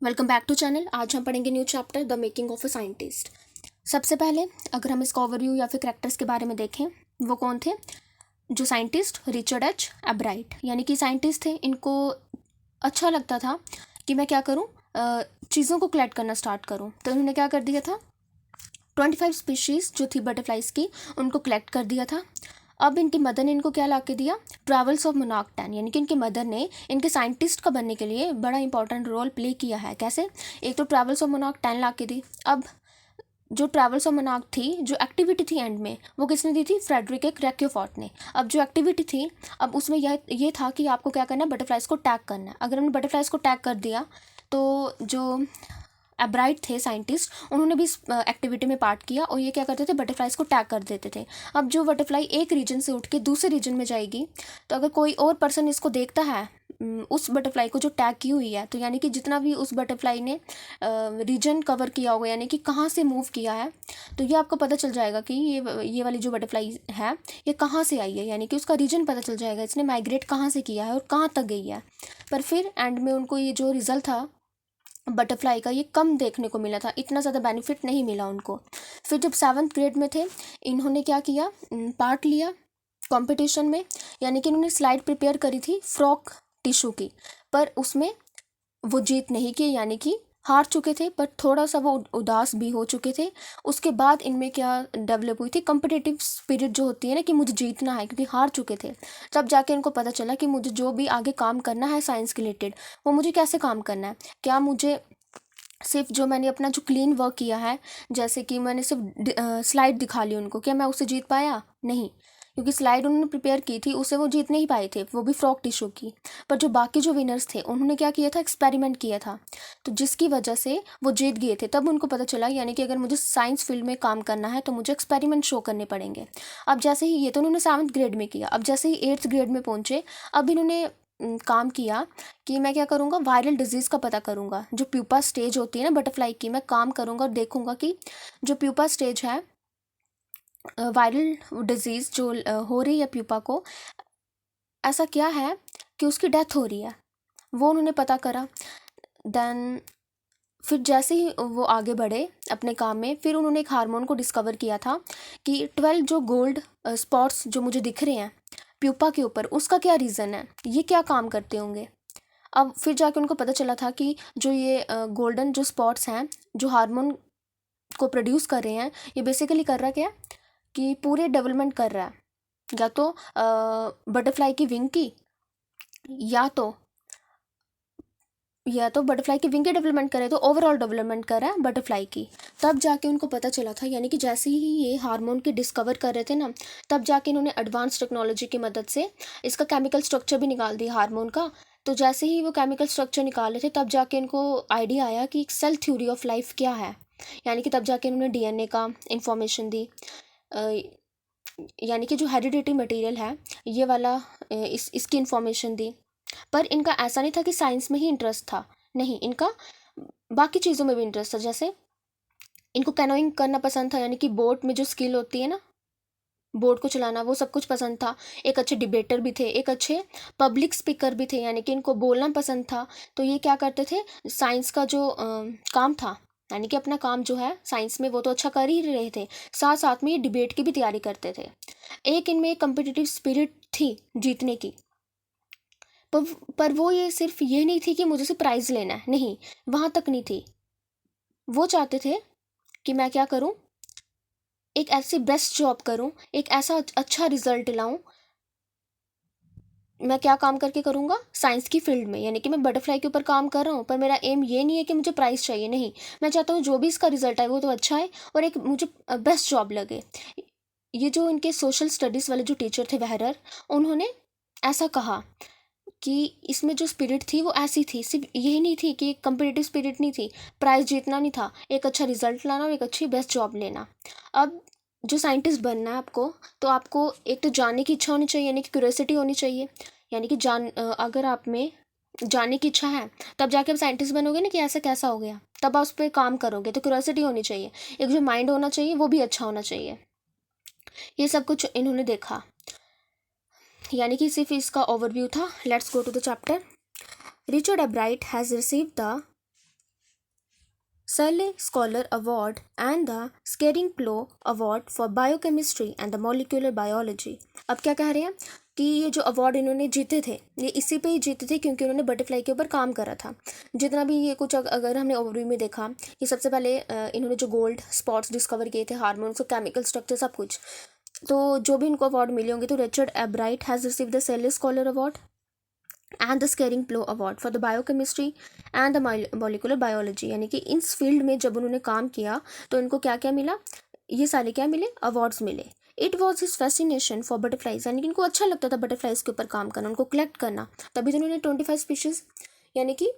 Welcome back to channel. आज हम पढ़ेंगे new chapter the making of a scientist. सबसे पहले अगर हम इसका ओवरव्यू या फिर करैक्टर्स के बारे में देखें, वो कौन थे? जो साइंटिस्ट रिचर्ड एच एब्राइट, यानी कि साइंटिस्ट थे। इनको अच्छा लगता था कि मैं क्या करूं, चीज़ों को कलेक्ट करना स्टार्ट करूं। तो उन्होंने क्या कर दिया था, 25 स्पीशीज़ जो थी बटरफ्लाइज की, उनको कलेक्ट कर दिया था। अब इनकी मदर ने इनको क्या ला के दिया? ट्रैवल्स ऑफ मोनार्क 10, यानी कि इनकी मदर ने इनके साइंटिस्ट का बनने के लिए बड़ा इंपॉर्टेंट रोल प्ले किया है। कैसे? एक तो ट्रैवल्स ऑफ मोनार्क 10 ला के दी। अब जो ट्रैवल्स ऑफ मोनार्क थी, जो एक्टिविटी थी एंड में, वो किसने दी थी? फ्रेडरिक क्रैक्योफॉर्ट ने। अब जो एक्टिविटी थी, अब उसमें ये था कि आपको क्या करना है, बटरफ्लाइज को टैग करना है। अगर हमने बटरफ्लाइज को टैग कर दिया तो जो एब्राइट थे साइंटिस्ट, उन्होंने भी इस एक्टिविटी में पार्ट किया और ये क्या करते थे, बटरफ्लाइज को टैग कर देते थे। अब जो बटरफ्लाई एक रीजन से उठ के दूसरे रीजन में जाएगी, तो अगर कोई और पर्सन इसको देखता है, उस बटरफ्लाई को जो टैग की हुई है, तो यानी कि जितना भी उस बटरफ्लाई ने रीजन कवर किया होगा, यानी कि कहाँ से मूव किया है, तो ये आपको पता चल जाएगा कि ये वाली जो बटरफ्लाई है, ये कहाँ से आई है, यानी कि उसका रीजन पता चल जाएगा, इसने माइग्रेट कहाँ से किया है और कहाँ तक गई है। पर फिर एंड में उनको ये जो रिजल्ट था बटरफ्लाई का, ये कम देखने को मिला था, इतना ज़्यादा बेनिफिट नहीं मिला उनको। फिर जब 7th ग्रेड में थे, इन्होंने क्या किया, पार्ट लिया कंपटीशन में, यानी कि इन्होंने स्लाइड प्रिपेयर करी थी फ्रॉक टिश्यू की, पर उसमें वो जीत नहीं की, यानी कि हार चुके थे। पर थोड़ा सा वो उदास भी हो चुके थे। उसके बाद इनमें क्या डेवलप हुई थी, कम्पिटिटिव स्पिरिट जो होती है ना, कि मुझे जीतना है, क्योंकि हार चुके थे। तब जाके इनको पता चला कि मुझे जो भी आगे काम करना है साइंस के रिलेटेड, वो मुझे कैसे काम करना है। क्या मुझे सिर्फ जो मैंने अपना जो क्लीन वर्क किया है, जैसे कि मैंने सिर्फ स्लाइड दिखा ली उनको, क्या मैं उससे जीत पाया? नहीं, क्योंकि स्लाइड उन्होंने प्रिपेयर की थी, उससे वो जीत नहीं पाए थे, वो भी फ्रॉक टिश्यू की। पर जो बाकी जो विनर्स थे, उन्होंने क्या किया था, एक्सपेरिमेंट किया था, तो जिसकी वजह से वो जीत गए थे। तब उनको पता चला, यानी कि अगर मुझे साइंस फील्ड में काम करना है तो मुझे एक्सपेरिमेंट शो करने पड़ेंगे। अब जैसे ही ये तो उन्होंने 7th ग्रेड में किया, अब जैसे ही 8th ग्रेड में पहुंचे, अब इन्होंने काम किया कि मैं क्या करूँगा, वायरल डिजीज़ का पता करूँगा। जो प्यूपा स्टेज होती है ना बटरफ्लाई की, मैं काम करूँगा और देखूँगा कि जो प्यूपा स्टेज है, वायरल डिजीज़ जो हो रही है प्यूपा को, ऐसा क्या है कि उसकी डेथ हो रही है, वो उन्होंने पता करा। देन फिर जैसे ही वो आगे बढ़े अपने काम में, फिर उन्होंने एक हार्मोन को डिस्कवर किया था कि 12 जो गोल्ड स्पॉट्स जो मुझे दिख रहे हैं प्यूपा के ऊपर, उसका क्या रीज़न है, ये क्या काम करते होंगे। अब फिर जाके उनको पता चला था कि जो ये गोल्डन जो स्पॉट्स हैं, जो हार्मोन को प्रोड्यूस कर रहे हैं, ये बेसिकली कर रहा क्या है कि पूरे डेवलपमेंट कर रहा है, या तो बटरफ्लाई की विंग की, या तो बटरफ्लाई की विंग की डेवलपमेंट करे, तो ओवरऑल डेवलपमेंट कर रहा है बटरफ्लाई की। तब जाके उनको पता चला था, यानी कि जैसे ही ये हार्मोन की डिस्कवर कर रहे थे ना, तब जाके इन्होंने एडवांस टेक्नोलॉजी की मदद से इसका केमिकल स्ट्रक्चर भी निकाल दिया हार्मोन का। तो जैसे ही वो केमिकल स्ट्रक्चर निकाले थे, तब जाके इनको आइडिया आया कि सेल थ्योरी ऑफ लाइफ क्या है, यानी कि तब जाके इन्होंने डीएनए का इंफॉर्मेशन दी। यानी कि जो हेरिडिटी मटेरियल है, ये वाला इसकी इंफॉर्मेशन दी। पर इनका ऐसा नहीं था कि साइंस में ही इंटरेस्ट था, नहीं, इनका बाकी चीज़ों में भी इंटरेस्ट था। जैसे इनको कैनोइंग करना पसंद था, यानी कि बोट में जो स्किल होती है ना, बोट को चलाना, वो सब कुछ पसंद था। एक अच्छे डिबेटर भी थे, एक अच्छे पब्लिक स्पीकर भी थे, यानी कि इनको बोलना पसंद था। तो ये क्या करते थे, साइंस का जो काम था, यानी कि अपना काम जो है साइंस में, वो तो अच्छा कर ही रहे थे, साथ साथ में ये डिबेट की भी तैयारी करते थे। एक इनमें एक कम्पिटिटिव स्पिरिट थी जीतने की। पर वो ये सिर्फ ये नहीं थी कि मुझे से प्राइज़ लेना है, नहीं, वहाँ तक नहीं थी। वो चाहते थे कि मैं क्या करूँ, एक ऐसी बेस्ट जॉब करूँ, एक ऐसा अच्छा रिजल्ट लाऊं। मैं क्या काम करके करूँगा, साइंस की फील्ड में, यानी कि मैं बटरफ्लाई के ऊपर काम कर रहा हूँ, पर मेरा एम ये नहीं है कि मुझे प्राइज़ चाहिए, नहीं, मैं चाहता हूँ जो भी इसका रिजल्ट आए वो तो अच्छा है, और एक मुझे बेस्ट जॉब लगे। ये जो इनके सोशल स्टडीज़ वाले जो टीचर थे वहरर, उन्होंने ऐसा कहा कि इसमें जो स्पिरिट थी वो ऐसी थी, सिर्फ यही नहीं थी कि कंपिटिटिव स्पिरिट नहीं थी, प्राइज़ जीतना नहीं था, एक अच्छा रिजल्ट लाना और एक अच्छी बेस्ट जॉब लेना। अब जो साइंटिस्ट बनना है आपको, तो आपको एक तो जानने की इच्छा होनी चाहिए, यानी कि क्यूरियोसिटी होनी चाहिए, यानी कि अगर आप में जानने की इच्छा है, तब जाके आप साइंटिस्ट बनोगे ना, कि ऐसा कैसा हो गया, तब आप उस पर काम करोगे। तो क्यूरियोसिटी होनी चाहिए, एक जो माइंड होना चाहिए वो भी अच्छा होना चाहिए। ये सब कुछ इन्होंने देखा, यानी कि सिर्फ इसका ओवरव्यू था। Let's go to the chapter. Richard Ebright has received the Searle scholar award and the Schering Plough award for biochemistry and the molecular biology. अब क्या कह रहे हैं कि ये जो अवार्ड इन्होंने जीते थे ये इसी पे ही जीते थे क्योंकि उन्होंने बटरफ्लाई के ऊपर काम करा था। जितना भी ये कुछ अगर हमने ओवरव्यू में देखा कि सबसे पहले इन्होंने जो गोल्ड स्पॉट्स डिस्कवर किए थे, हार्मोन्स और केमिकल स्ट्रक्चर सब कुछ, तो जो भी इनको अवार्ड मिले होंगे, तो Richard Ebright has received the Searle scholar award and the Schering Plough award for the biochemistry and the molecular biology. यानी कि इस फील्ड में जब उन्होंने काम किया तो इनको क्या क्या मिला, ये सारे क्या मिले, अवार्ड्स मिले। It was his fascination for butterflies, यानी कि इनको अच्छा लगता था बटरफ्लाइज के ऊपर काम करना, उनको कलेक्ट करना। तभी तो उन्होंने 25 स्पीशीज यानी कि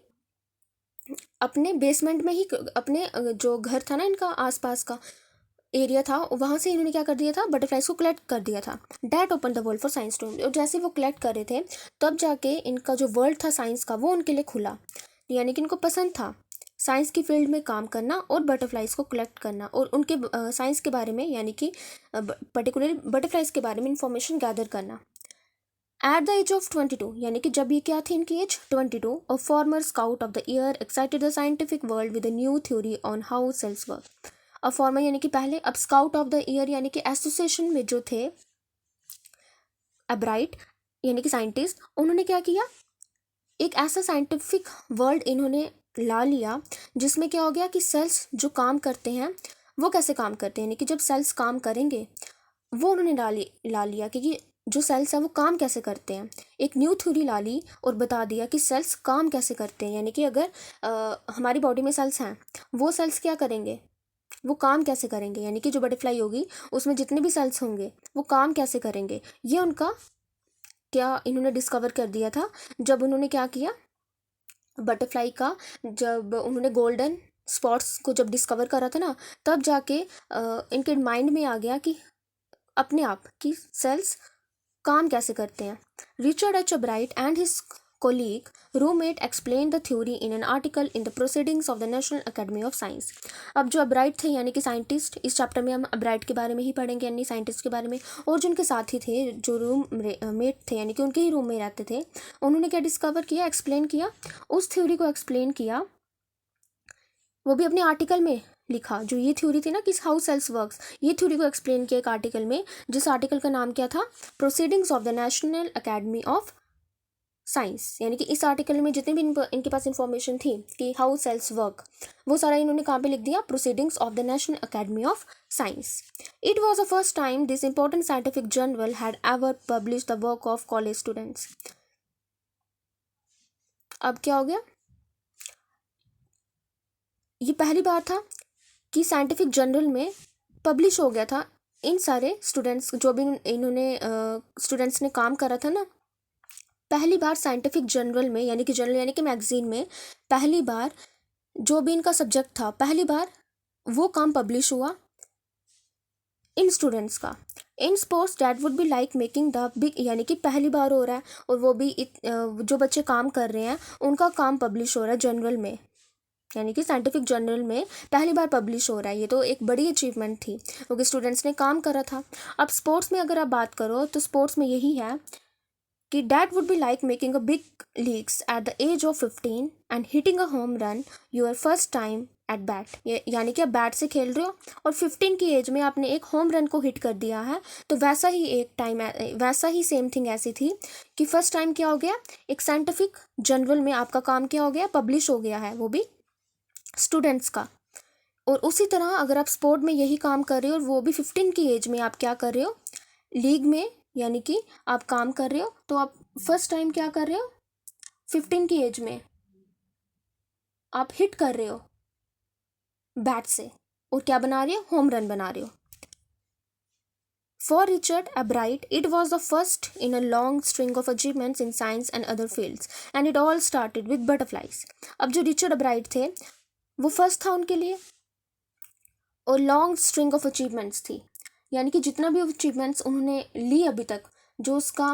अपने बेसमेंट में ही, अपने जो घर था ना इनका आसपास का एरिया था, वहाँ से इन्होंने क्या कर दिया था, बटरफ्लाइज को कलेक्ट कर दिया था। That open the world for science too, और जैसे वो कलेक्ट कर रहे थे तब जाके इनका जो वर्ल्ड था साइंस का वो उनके लिए खुला। यानी कि इनको पसंद था साइंस की फील्ड में काम करना और बटरफ्लाइज को कलेक्ट करना और उनके साइंस के बारे में, यानी कि पर्टिकुलरली बटरफ्लाइज के बारे में इंफॉर्मेशन गैदर करना। एट द एज ऑफ 22, यानी कि जब ये क्या थी इनकी age 22, a former scout of the year excited the scientific world with a new theory on how cells work. अब फॉर्मर यानी कि पहले, अब स्काउट ऑफ द ईयर यानी कि एसोसिएशन में जो थे एब्राइट यानी कि साइंटिस्ट, उन्होंने क्या किया, एक ऐसा साइंटिफिक वर्ल्ड इन्होंने ला लिया जिसमें क्या हो गया कि सेल्स जो काम करते हैं वो कैसे काम करते हैं, यानी कि जब सेल्स काम करेंगे वो उन्होंने ला लिया कि जो सेल्स हैं वो काम कैसे करते हैं। एक न्यू थ्योरी ला ली और बता दिया कि सेल्स काम कैसे करते हैं। यानी कि अगर हमारी बॉडी में सेल्स हैं, वो सेल्स क्या करेंगे, वो काम कैसे करेंगे, यानी कि जो बटरफ्लाई होगी उसमें जितने भी सेल्स होंगे वो काम कैसे करेंगे, ये उनका क्या इन्होंने डिस्कवर कर दिया था जब उन्होंने क्या किया, बटरफ्लाई का जब उन्होंने गोल्डन स्पॉट्स को जब डिस्कवर करा था ना, तब जाके इनके माइंड में आ गया कि अपने आप कि सेल्स काम कैसे करते हैं। Richard H bright and his colleague roommate explained the theory in an article in the proceedings of the National Academy of Science। अब जो अब्राइट थे यानी कि साइंटिस्ट, इस चैप्टर में हम अब्राइट के बारे में ही पढ़ेंगे, यानी साइंटिस्ट के बारे में, और जो उनके साथी थे जो रूम मेट थे यानी कि उनके ही रूम में रहते थे, उन्होंने क्या डिस्कवर किया, एक्सप्लेन किया, उस थ्योरी को एक्सप्लेन किया, वो भी अपने आर्टिकल में लिखा। जो ये थ्योरी थी ना कि हाउ सेल्स वर्क्स, ये थ्योरी को एक्सप्लेन किया एक आर्टिकल में, जिस आर्टिकल का नाम क्या था, proceedings of the national academy of science. यानी कि इस आर्टिकल में जितने भी इनके पास इंफॉर्मेशन थी कि हाउ सेल्स वर्क, वो सारा इन्होंने कहाँ पे लिख दिया, proceedings of the national academy of science. It was the first time this important scientific journal had ever publish the work of college students. अब क्या हो गया, ये पहली बार था कि साइंटिफिक जर्नल में पब्लिश हो गया था इन सारे स्टूडेंट्स, जो भी इन्होंने स्टूडेंट्स ने काम करा था ना, पहली बार साइंटिफिक जर्नल में, यानी कि जर्नल यानी कि मैगजीन में, पहली बार जो भी इनका सब्जेक्ट था पहली बार वो काम पब्लिश हुआ इन स्टूडेंट्स का। In sports that would be like making the big, यानी कि पहली बार हो रहा है और वो भी जो बच्चे काम कर रहे हैं उनका काम पब्लिश हो रहा है जर्नल में, यानी कि साइंटिफिक जर्नल में पहली बार पब्लिश हो रहा है। ये तो एक बड़ी अचीवमेंट थी क्योंकि स्टूडेंट्स ने काम करा था। अब स्पोर्ट्स में अगर आप बात करो तो स्पोर्ट्स में यही है कि that would be like making a big leagues at the age of 15 and hitting a home run your first time at bat. यानी कि आप बैट से खेल रहे हो और 15 की एज में आपने एक होम रन को हिट कर दिया है, तो वैसा ही एक टाइम, वैसा ही सेम थिंग ऐसी थी कि फर्स्ट टाइम क्या हो गया, एक साइंटिफिक जर्नल में आपका काम क्या हो गया, पब्लिश हो गया है, वो भी स्टूडेंट्स का। और उसी तरह अगर आप स्पोर्ट में यही काम कर रहे हो और वो भी 15 की एज में आप क्या कर रहे हो, लीग में, यानी कि आप काम कर रहे हो, तो आप फर्स्ट टाइम क्या कर रहे हो, 15 की एज में आप हिट कर रहे हो बैट से और क्या बना रहे हो, होम रन बना रहे हो। For Richard Albright, it was the first in a long string of achievements in science and other fields, and it all started with butterflies। अब जो रिचर्ड अब्राइट थे वो फर्स्ट था उनके लिए, और लॉन्ग स्ट्रिंग ऑफ अचीवमेंट्स थी, यानी कि जितना भी अचीवमेंट्स उन्होंने ली अभी तक, जो उसका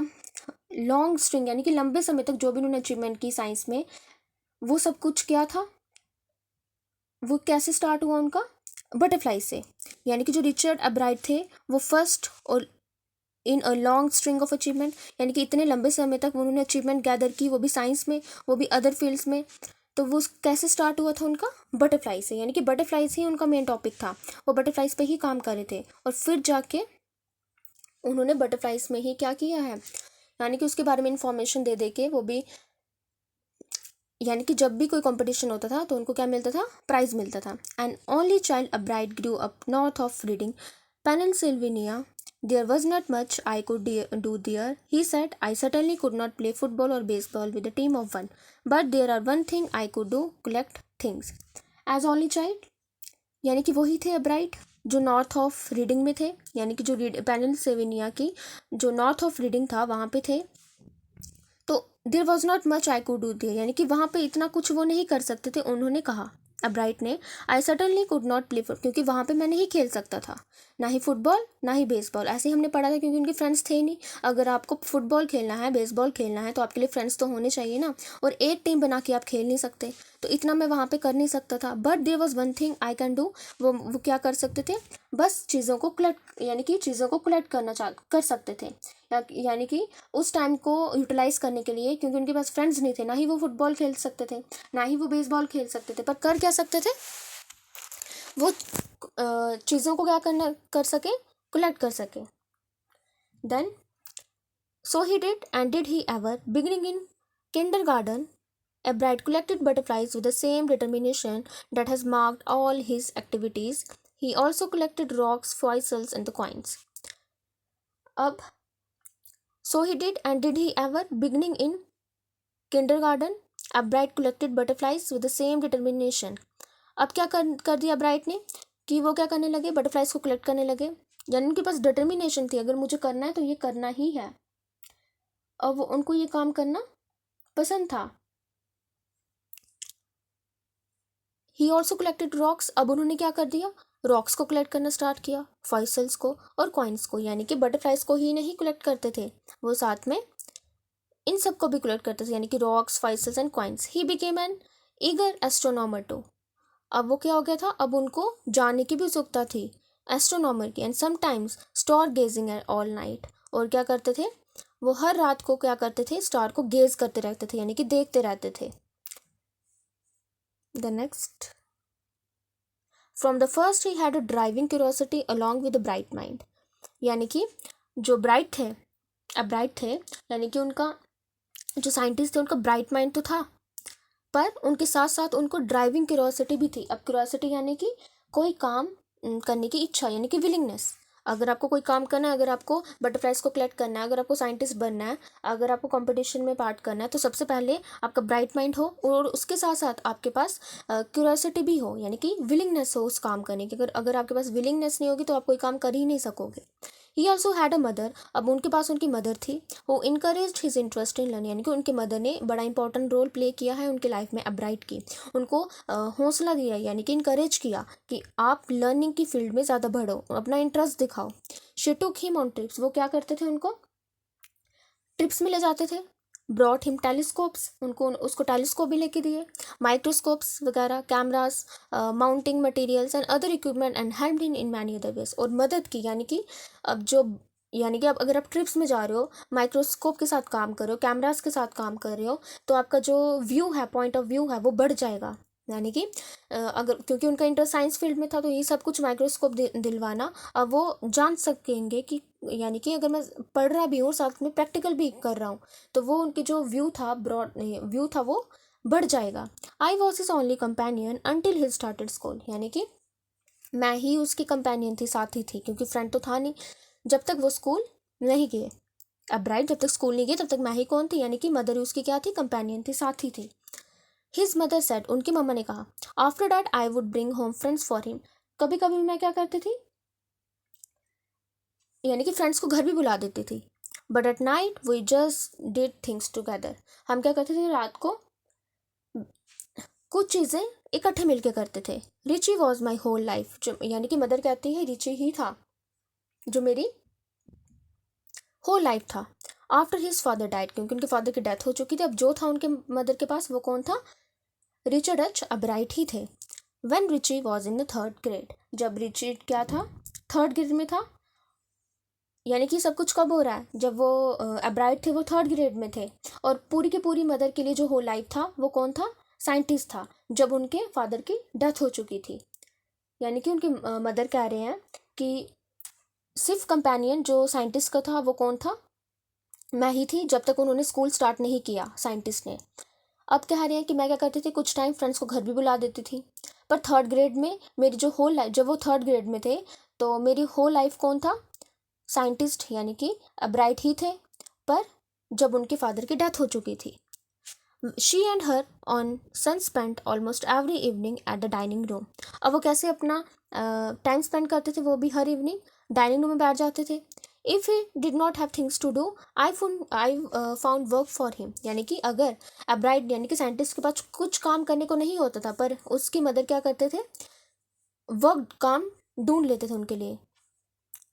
लॉन्ग स्ट्रिंग यानी कि लंबे समय तक जो भी उन्होंने अचीवमेंट की साइंस में, वो सब कुछ क्या था, वो कैसे स्टार्ट हुआ उनका, बटरफ्लाई से। यानी कि जो रिचर्ड अब्राइट थे वो फर्स्ट और in a long string of achievement, यानी कि इतने लंबे समय तक उन्होंने अचीवमेंट गैदर की, वो भी साइंस में, वो भी अदर फील्ड्स में, तो वो कैसे स्टार्ट हुआ था उनका, बटरफ्लाई से, यानी कि बटरफ्लाइज ही उनका मेन टॉपिक था, वो बटरफ्लाइज पे ही काम कर रहे थे। और फिर जाके उन्होंने बटरफ्लाइज में ही क्या किया है, यानी कि उसके बारे में इंफॉर्मेशन दे दे के, वो भी यानी कि जब भी कोई कंपटीशन होता था तो उनको क्या मिलता था, प्राइज मिलता था। And only child Ebright grew up north of Reading Pennsylvania, there was not much I could do there, he said, I certainly could not play football और baseball with a team of one, but there are one thing I could do, collect things. As only child यानी कि वही थे bright जो north of reading में थे, यानी कि जो पेनिनसिल्वेनिया की जो नॉर्थ ऑफ रीडिंग था वहाँ पे थे। तो there was not much I could do there, यानी कि वहाँ पे इतना कुछ वो नहीं कर सकते थे। उन्होंने कहा, अब्राइट ने, I suddenly could not play foot, क्योंकि वहाँ पे मैं नहीं खेल सकता था, ना ही फुटबॉल ना ही बेसबॉल। ऐसे ही हमने पढ़ा था, क्योंकि उनके फ्रेंड्स थे ही नहीं। अगर आपको फुटबॉल खेलना है, बेसबॉल खेलना है, तो आपके लिए फ्रेंड्स तो होने चाहिए ना, और एक टीम बना के आप खेल नहीं सकते। तो इतना मैं वहाँ पे कर नहीं सकता था। But there was one thing I can do, वो क्या कर सकते थे, बस चीज़ों को कलेक्ट, यानी कि चीज़ों को कलेक्ट करना कर सकते थे, यानी कि उस टाइम को यूटिलाइज करने के लिए, क्योंकि उनके पास फ्रेंड्स नहीं थे, ना ही वो फुटबॉल खेल सकते थे, ना ही वो बेसबॉल खेल सकते थे, पर कर क्या सकते थे, वो चीज़ों को क्या करना कर सके, कलेक्ट कर सके। Then so he did, and did he ever, beginning in kindergarten, Ebright collected butterflies with the same determination that has marked all his activities. He also collected rocks, fossils, and the coins. अब so he did, and did he ever, beginning in kindergarten, Ebright collected butterflies with the same determination. अब क्या कर दिया bright ने, कि वो क्या करने लगे, बटरफ्लाइज को कलेक्ट करने लगे, यानी उनके पास डिटर्मिनेशन थी, अगर मुझे करना है तो ये करना ही है। अब उनको ये काम करना पसंद था। ही ऑल्सो कलेक्टेड रॉक्स, अब उन्होंने क्या कर दिया, रॉक्स को कलेक्ट करना स्टार्ट किया, फॉसिल्स को और कॉइन्स को, यानी कि बटरफ्लाइज को ही नहीं कलेक्ट करते थे, वो साथ में इन सब को भी कलेक्ट करते थे, यानी कि rocks, fossils and coins. He became an eager astronomer too, अब वो क्या हो गया था, अब उनको जानने की भी उत्सुकता थी एस्ट्रोनॉमर की। And sometimes star gazing at all night, और क्या करते थे, वो हर रात को क्या करते थे, स्टार को गेज करते रहते थे, यानी कि देखते रहते थे। The next, from the first he had a driving curiosity along with a bright mind, यानी कि जो ब्राइट थे, अब ब्राइट थे, यानी कि उनका जो साइंटिस्ट थे उनका ब्राइट माइंड तो था, पर उनके साथ साथ उनको ड्राइविंग क्यूरोसिटी भी थी। अब क्यूरोसिटी यानी कि कोई काम करने की इच्छा, यानी कि विलिंगनेस। अगर आपको कोई काम करना है, अगर आपको बटरफ्लाइज को कलेक्ट करना है, अगर आपको साइंटिस्ट बनना है, अगर आपको कंपटीशन में पार्ट करना है, तो सबसे पहले आपका ब्राइट माइंड हो और उसके साथ साथ आपके पास क्यूरोसिटी भी हो, यानी कि विलिंगनेस हो उस काम करने की। अगर आपके पास विलिंगनेस नहीं होगी तो आप कोई काम कर ही नहीं सकोगे। He also had a mother, अब उनके पास उनकी मदर थी, वो encourage his interest in learning, यानी कि उनके मदर ने बड़ा इंपॉर्टेंट रोल प्ले किया है उनके लाइफ में, अब्राइट की। उनको हौसला दिया, यानी कि इनकरेज किया कि आप लर्निंग की फील्ड में ज़्यादा बढ़ो, अपना इंटरेस्ट दिखाओ। She took him on trips, वो क्या करते थे, उनको ट्रिप्स में ले जाते थे। ब्रॉट हिम टेलीस्कोप्स, उनको उसको टेलीस्कोप भी लेके दिए, माइक्रोस्कोप्स वगैरह, cameras, mounting materials and other equipment, and helped in many other ways, और मदद की, यानी कि अब जो, यानी कि अब अगर आप ट्रिप्स में जा रहे हो, माइक्रोस्कोप के साथ काम कर रहे हो, कैमरास के साथ काम कर रहे हो, तो आपका जो व्यू है, पॉइंट ऑफ व्यू है, वो बढ़ जाएगा। यानी कि अगर, क्योंकि उनका इंटरेस्ट साइंस फील्ड में था, तो ये सब कुछ माइक्रोस्कोप दिलवाना, अब वो जान सकेंगे कि, यानी कि अगर मैं पढ़ रहा भी हूँ साथ में प्रैक्टिकल भी कर रहा हूँ, तो वो उनकी जो व्यू था, ब्रॉड व्यू था, वो बढ़ जाएगा। I was his only companion until he started school, यानी कि मैं ही उसकी कंपेनियन थी, साथी थी, क्योंकि फ्रेंड तो था नहीं, जब तक वो स्कूल नहीं गए। अब राइट, जब तक स्कूल नहीं गए तब तक मैं ही कौन थी, यानी कि मदर उसकी क्या थी, कंपेनियन थी, साथी थी। हिज मदर सेड, उनकी मम्मा ने कहा, after that I would bring home friends for him, कभी कभी मैं क्या करती थी, यानी कि फ्रेंड्स को घर भी बुला देती थी। But at night we just did things together, हम क्या करते थे, रात को कुछ चीज़ें इकट्ठे मिलके करते थे। Richie was my whole life, जो, यानी कि मदर कहती है रिची ही था जो मेरी होल लाइफ था। आफ्टर हिज फादर डाइड, क्योंकि उनके फादर की डेथ हो चुकी थी, अब जो था उनके मदर के पास वो कौन था, रिचर्ड एच अब्राइट ही थे। When Richie was in the third grade, जब रिची क्या था, थर्ड ग्रेड में था, यानी कि सब कुछ कब हो रहा है, जब वो अब्राइट थे वो थर्ड ग्रेड में थे, और पूरी की पूरी मदर के लिए जो होल लाइफ था वो कौन था, साइंटिस्ट था जब उनके फादर की डेथ हो चुकी थी। यानी कि उनके मदर कह रहे हैं कि सिर्फ कंपेनियन जो साइंटिस्ट का था वो कौन था, मैं ही थी, जब तक उन्होंने स्कूल स्टार्ट नहीं किया साइंटिस्ट ने। अब कह रहे हैं कि मैं क्या करती थी, कुछ टाइम फ्रेंड्स को घर भी बुला देती थी, पर थर्ड ग्रेड में मेरी जो होल लाइफ, जब वो थर्ड ग्रेड में थे तो मेरी होल लाइफ कौन था, साइंटिस्ट यानी कि ब्राइट ही थे। पर जब उनके फादर की डेथ हो चुकी थी, she and her own son spent almost every evening at the dining room. अब वो कैसे अपना टाइम स्पेंड करते थे, वो भी हर इवनिंग डाइनिंग रूम में बैठ जाते थे। If he did not have things to do, I found work for him. यानी कि अगर अब्राइड यानी कि साइंटिस्ट के पास कुछ काम करने को नहीं होता था, पर उसकी मदर क्या करते थे, वर्क काम ढूंढ लेते थे उनके लिए।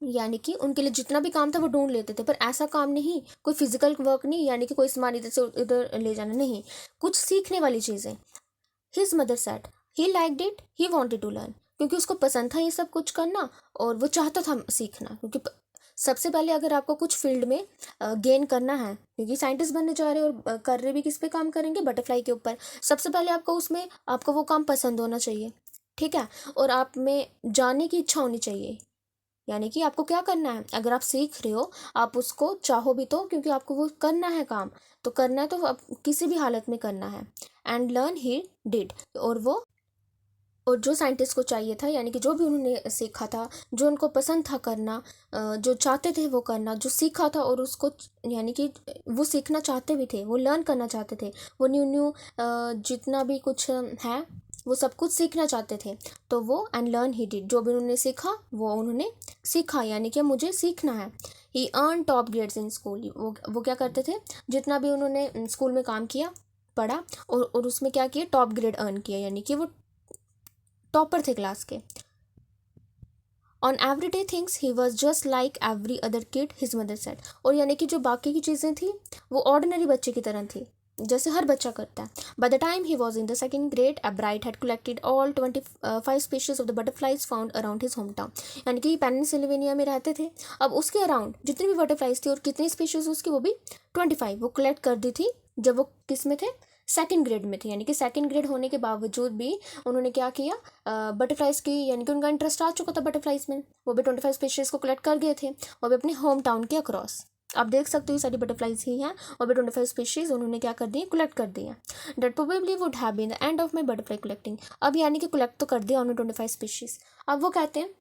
यानी कि उनके लिए जितना भी काम था वो ढूंढ लेते थे, पर ऐसा काम नहीं, कोई फिजिकल वर्क नहीं, यानी कि कोई सामान इधर से उधर ले जाना नहीं, कुछ सीखने वाली चीज़ें। His mother said he liked it, he wanted to learn. क्योंकि उसको पसंद था ये सब कुछ करना और वो चाहता था सीखना। क्योंकि सबसे पहले अगर आपको कुछ फील्ड में गेन करना है, क्योंकि साइंटिस्ट बनने जा रहे हो और कर रहे भी किस पे काम करेंगे, बटरफ्लाई के ऊपर, सबसे पहले आपको उसमें आपको वो काम पसंद होना चाहिए, ठीक है, और आप में जानने की इच्छा होनी चाहिए। यानी कि आपको क्या करना है, अगर आप सीख रहे हो आप उसको चाहो भी तो, क्योंकि आपको वो करना है काम, तो करना है तो आप किसी भी हालत में करना है। एंड लर्न ही डिड, और जो साइंटिस्ट को चाहिए था, यानी कि जो भी उन्होंने सीखा था, जो उनको पसंद था करना, जो चाहते थे वो करना, जो सीखा था और उसको, यानी कि वो सीखना चाहते भी थे, वो लर्न करना चाहते थे, वो न्यू न्यू जितना भी कुछ है वो सब कुछ सीखना चाहते थे। तो वो एंड लर्न ही डिड, जो भी उन्होंने सीखा वो उन्होंने सीखा, यानी कि मुझे सीखना है। He earn top grades in school, वो क्या करते थे, जितना भी उन्होंने स्कूल में काम किया, पढ़ा, और उसमें क्या किया, टॉप ग्रेड अर्न किया, यानी कि वो टॉपर थे क्लास के। On every day things he was just like every other kid, his mother said. और यानी कि जो बाकी की चीज़ें थी वो ऑर्डिनरी बच्चे की तरह थी, जैसे हर बच्चा करता है। By the time he was in the second grade, Ebright had collected all 25 species of the butterflies found around his home town. यानी कि पेनिसिल्वेनिया में रहते थे, अब उसके अराउंड जितनी भी बटरफ्लाइज थी और कितनी स्पीशीज उसकी, वो भी 25 वो कलेक्ट कर दी थी जब वो किस में थे, सेकेंड ग्रेड में थे। यानी कि सेकेंड ग्रेड होने के बावजूद भी उन्होंने क्या किया, बटरफ्लाइज की, यानी कि उनका इंटरेस्ट आ चुका था बटरफ्लाइज में, वो भी 25 स्पीशीज को कलेक्ट कर गए थे, और भी अपने होम टाउन के अक्रॉस। आप देख सकते हो ये सारी बटरफ्लाइज ही हैं, और भी 25 स्पीशीज उन्होंने क्या कर दी, कलेक्ट कर दी है। That probably would have been the end of my butterfly collecting. अब यानी कि कलेक्ट तो कर दिया उन्होंने 25 स्पीशीज, अब वो कहते हैं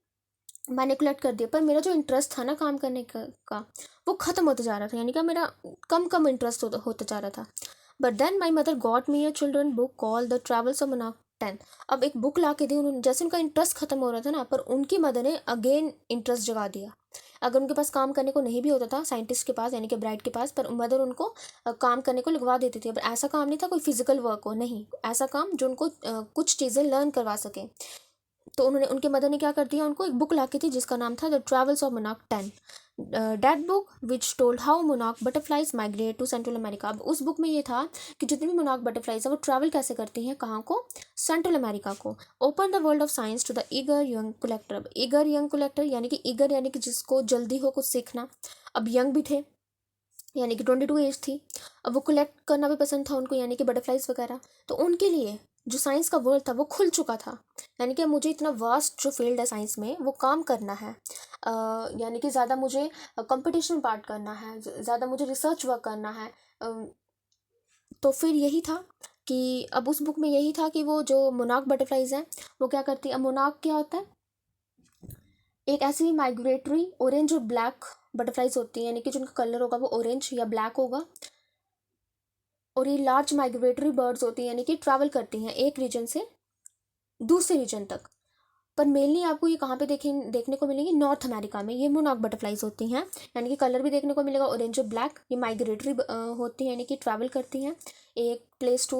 मैंने कलेक्ट कर दिया, पर मेरा जो इंटरेस्ट था ना काम करने का वो ख़त्म होता जा रहा था, यानी कि मेरा कम कम इंटरेस्ट होता जा रहा था। But then my mother got me a children book call the travels of monarch 10। अब एक बुक ला के दी उन्होंने, जैसे उनका इंटरेस्ट खत्म हो रहा था ना, पर उनकी मदर ने अगेन इंटरेस्ट जगा दिया। अगर उनके पास काम करने को नहीं भी होता था साइंटिस्ट के पास, यानी कि ब्राइट के पास, पर मदर उनको काम करने को लगवा देती थी। अब ऐसा काम नहीं था कोई फिजिकल वर्क हो, नहीं, ऐसा काम जो उनको कुछ चीज़ें लर्न करवा सके। तो उन्होंने, उनके मदर ने क्या कर दिया, उनको एक बुक ला के थी जिसका नाम था the travels of monarch 10। That book which told how monarch butterflies migrate to central America. अब उस बुक में ये था कि जितनी भी मोनार्क बटरफ्लाइज है वो ट्रैवल कैसे करती हैं, कहाँ को, सेंट्रल अमेरिका को। Open the world of science to the eager young collector. Eager young collector यानी कि ईगर यानी कि जिसको जल्दी हो कुछ सीखना, अब यंग भी थे, यानी कि 22 एज थी, अब वो कलेक्ट करना भी पसंद था उनको, यानी कि बटरफ्लाइज वगैरह। तो उनके लिए जो साइंस का वर्ल्ड था वो खुल चुका था, यानी कि मुझे इतना वास्ट जो फील्ड है साइंस में वो काम करना है, यानी कि ज़्यादा मुझे कंपटीशन पार्ट करना है, ज़्यादा मुझे रिसर्च वर्क करना है। तो फिर यही था कि अब उस बुक में यही था कि वो जो मोनार्क बटरफ्लाइज हैं वो क्या करती है। अब मोनार्क क्या होता है, एक ऐसी माइग्रेटरी ऑरेंज और ब्लैक बटरफ्लाइज होती हैं, यानी कि जिनका कलर होगा वो ऑरेंज या ब्लैक होगा, और ये लार्ज माइग्रेटरी बर्ड्स होती हैं, यानी कि ट्रैवल करती हैं एक रीजन से दूसरे रीजन तक। पर मेनली आपको ये कहाँ पे देखने को मिलेंगी, नॉर्थ अमेरिका में ये मोनार्क बटरफ्लाइज होती हैं, यानी कि कलर भी देखने को मिलेगा ऑरेंज और ब्लैक। ये माइग्रेटरी होती हैं, यानी कि ट्रैवल करती हैं एक प्लेस टू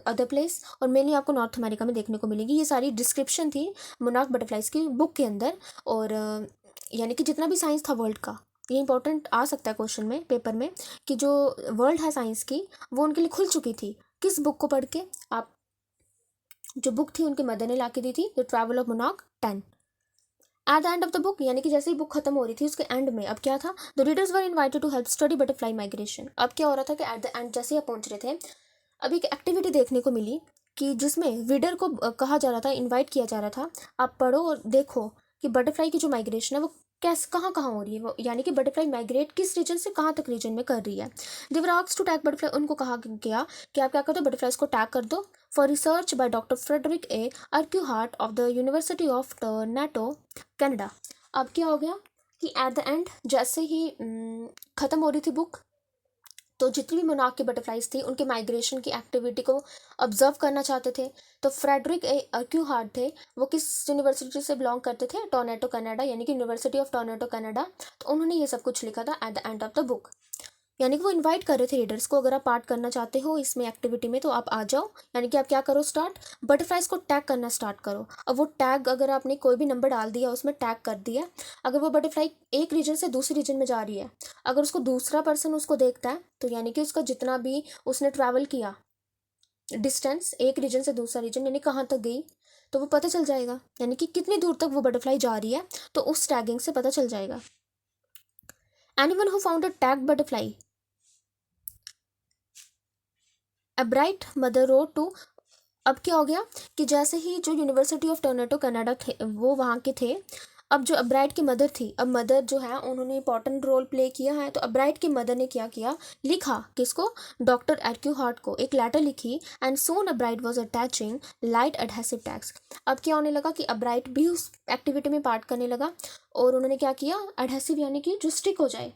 अदर प्लेस, और मेनली आपको नॉर्थ अमेरिका में देखने को मिलेगी। ये सारी डिस्क्रिप्शन थी मोनार्क बटरफ्लाइज की बुक के अंदर। और यानी कि जितना भी साइंस था वर्ल्ड का, ये इंपॉर्टेंट आ सकता है क्वेश्चन में, पेपर में, कि जो वर्ल्ड है साइंस की वो उनके लिए खुल चुकी थी। किस बुक को पढ़ के, आप जो बुक थी उनके मदर ने ला के दी थी, the travel of monarch 10। At the end of the book, यानी कि जैसे ही बुक खत्म हो रही थी उसके एंड में अब क्या था, the readers were invited to help study butterfly migration. अब क्या हो रहा था कि एट द एंड जैसे ही आप पहुंच रहे थे, अब एक एक्टिविटी देखने को मिली कि जिसमें रीडर को कहा जा रहा था, इनवाइट किया जा रहा था, आप पढ़ो और देखो कि बटरफ्लाई की जो माइग्रेशन है वो कैसे कहाँ कहाँ हो रही है, वो यानी कि बटरफ्लाई माइग्रेट किस रीजन से कहाँ तक रीजन में कर रही है। देवर आस्क्ड टू टैग बटरफ्लाई, उनको कहा गया कि आप क्या कर दो, बटरफ्लाइज को टैग कर दो। For research by doctor Frederick A Urquhart of the university of Toronto Canada. अब क्या हो गया कि एट द एंड जैसे ही ख़त्म हो रही थी बुक, तो जितनी भी मोनार्क की बटरफ्लाइज थी उनके माइग्रेशन की एक्टिविटी को ऑब्जर्व करना चाहते थे। तो फ्रेडरिक ए अर्क्यूहार्ट थे, वो किस यूनिवर्सिटी से बिलोंग करते थे, टोरंटो कनाडा, यानी कि यूनिवर्सिटी ऑफ टोरंटो कनाडा। तो उन्होंने ये सब कुछ लिखा था at the end of the book. यानी कि वो इनवाइट कर रहे थे रीडर्स को, अगर आप पार्ट करना चाहते हो इसमें एक्टिविटी में तो आप आ जाओ। यानी कि आप क्या करो, स्टार्ट बटरफ्लाइज को टैग करना स्टार्ट करो। अब वो टैग अगर आपने कोई भी नंबर डाल दिया, उसमें टैग कर दिया, अगर वो बटरफ्लाई एक रीजन से दूसरे रीजन में जा रही है, अगर उसको दूसरा पर्सन उसको देखता है, तो यानी कि उसका जितना भी उसने ट्रैवल किया डिस्टेंस एक रीजन से दूसरा रीजन, यानी कहाँ तक गई, तो वो पता चल जाएगा, यानी कि कितनी दूर तक वो बटरफ्लाई जा रही है, तो उस टैगिंग से पता चल जाएगा। Anyone who found a tag butterfly, Ebright mother wrote to. अब क्या हो गया कि जैसे ही जो यूनिवर्सिटी ऑफ टोरंटो कनाडा थे, वो वहाँ के थे, अब जो अब्राइट की मदर थी, अब मदर जो है उन्होंने इंपॉर्टेंट रोल प्ले किया है। तो अब्राइट की मदर ने क्या किया, लिखा किसको, डॉक्टर एर्क्यूहार्ट को एक लेटर लिखी, and soon Ebright was attaching light adhesive tags. अब क्या होने लगा कि अब्राइट भी उस एक्टिविटी में पार्ट करने लगा, और उन्होंने क्या किया, एडहेसिव यानी कि जो स्टिक हो जाए,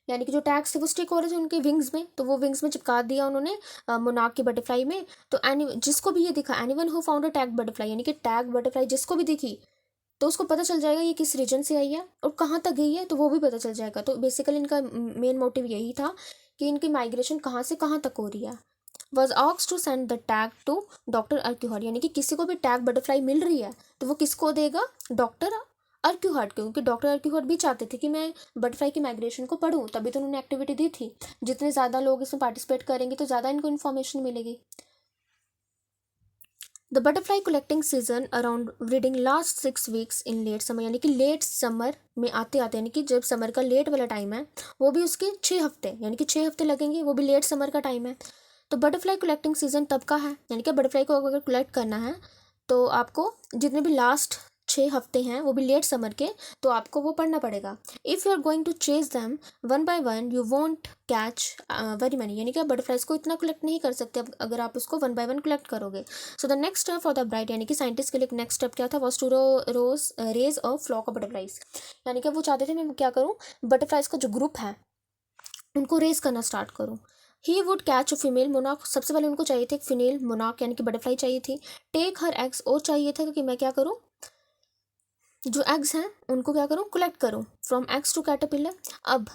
यानी कि जो टैग्स थे वो स्टिक हो रहे थे उनके विंग्स में, तो वो विंग्स में चिपका दिया उन्होंने मोनार्क की बटरफ्लाई में। तो एनी जिसको भी ये दिखा, anyone who found a tag butterfly, यानी कि टैग बटरफ्लाई जिसको भी दिखी, तो उसको पता चल जाएगा ये किस रीजन से आई है और कहाँ तक गई है, तो वो भी पता चल जाएगा। तो बेसिकली इनका मेन मोटिव यही था कि इनकी माइग्रेशन कहाँ से कहाँ तक हो रही है। Was asked to send the tag to doctor Urquhart, यानी कि किसी को भी टैग बटरफ्लाई मिल रही है तो वो किसको देगा, डॉक्टर अर्क्यूहार्ट को, क्योंकि डॉक्टर अर्क्यूहार्ट भी चाहते थे कि मैं बटरफ्लाई की माइग्रेशन को पढूं, तभी तो उन्होंने एक्टिविटी दी थी। जितने ज़्यादा लोग इसमें पार्टिसिपेट करेंगे तो ज़्यादा इनको इन्फॉर्मेशन मिलेगी। The butterfly collecting season around Reading last 6 weeks in late summer, यानी कि लेट समर में आते आते, यानी कि जब समर का लेट वाला टाइम है वो भी उसके 6 हफ्ते, यानी कि 6 हफ्ते लगेंगे, वो भी लेट समर का टाइम है। तो बटरफ्लाई कलेक्टिंग सीजन तब का है, यानी कि बटरफ्लाई को अगर कलेक्ट करना है तो आपको जितने भी लास्ट 6 हफ्ते हैं वो भी लेट समर के, तो आपको वो पढ़ना पड़ेगा। If you are going to chase them one by one you won't catch very many, यानी कि आप बटरफ्लाइज को इतना कलेक्ट नहीं कर सकते अगर आप उसको वन बाय वन कलेक्ट करोगे। So the next step for the Ebright, यानी कि साइंटिस्ट के लिए नेक्स्ट स्टेप क्या था, was to raise a flock of butterflies, यानी कि वो चाहते थे मैं क्या करूँ, बटरफ्लाइज का जो ग्रुप है उनको रेस करना स्टार्ट करूँ। He would catch a female monarch, सबसे पहले उनको चाहिए थे एक फीमेल मोनार्क यानी कि बटरफ्लाई चाहिए थी। टेक हर एग्स, और चाहिए था कि मैं क्या करूँ, जो एग्स हैं उनको क्या करूँ, कलेक्ट करूँ फ्रॉम एग्स टू कैटरपिलर। अब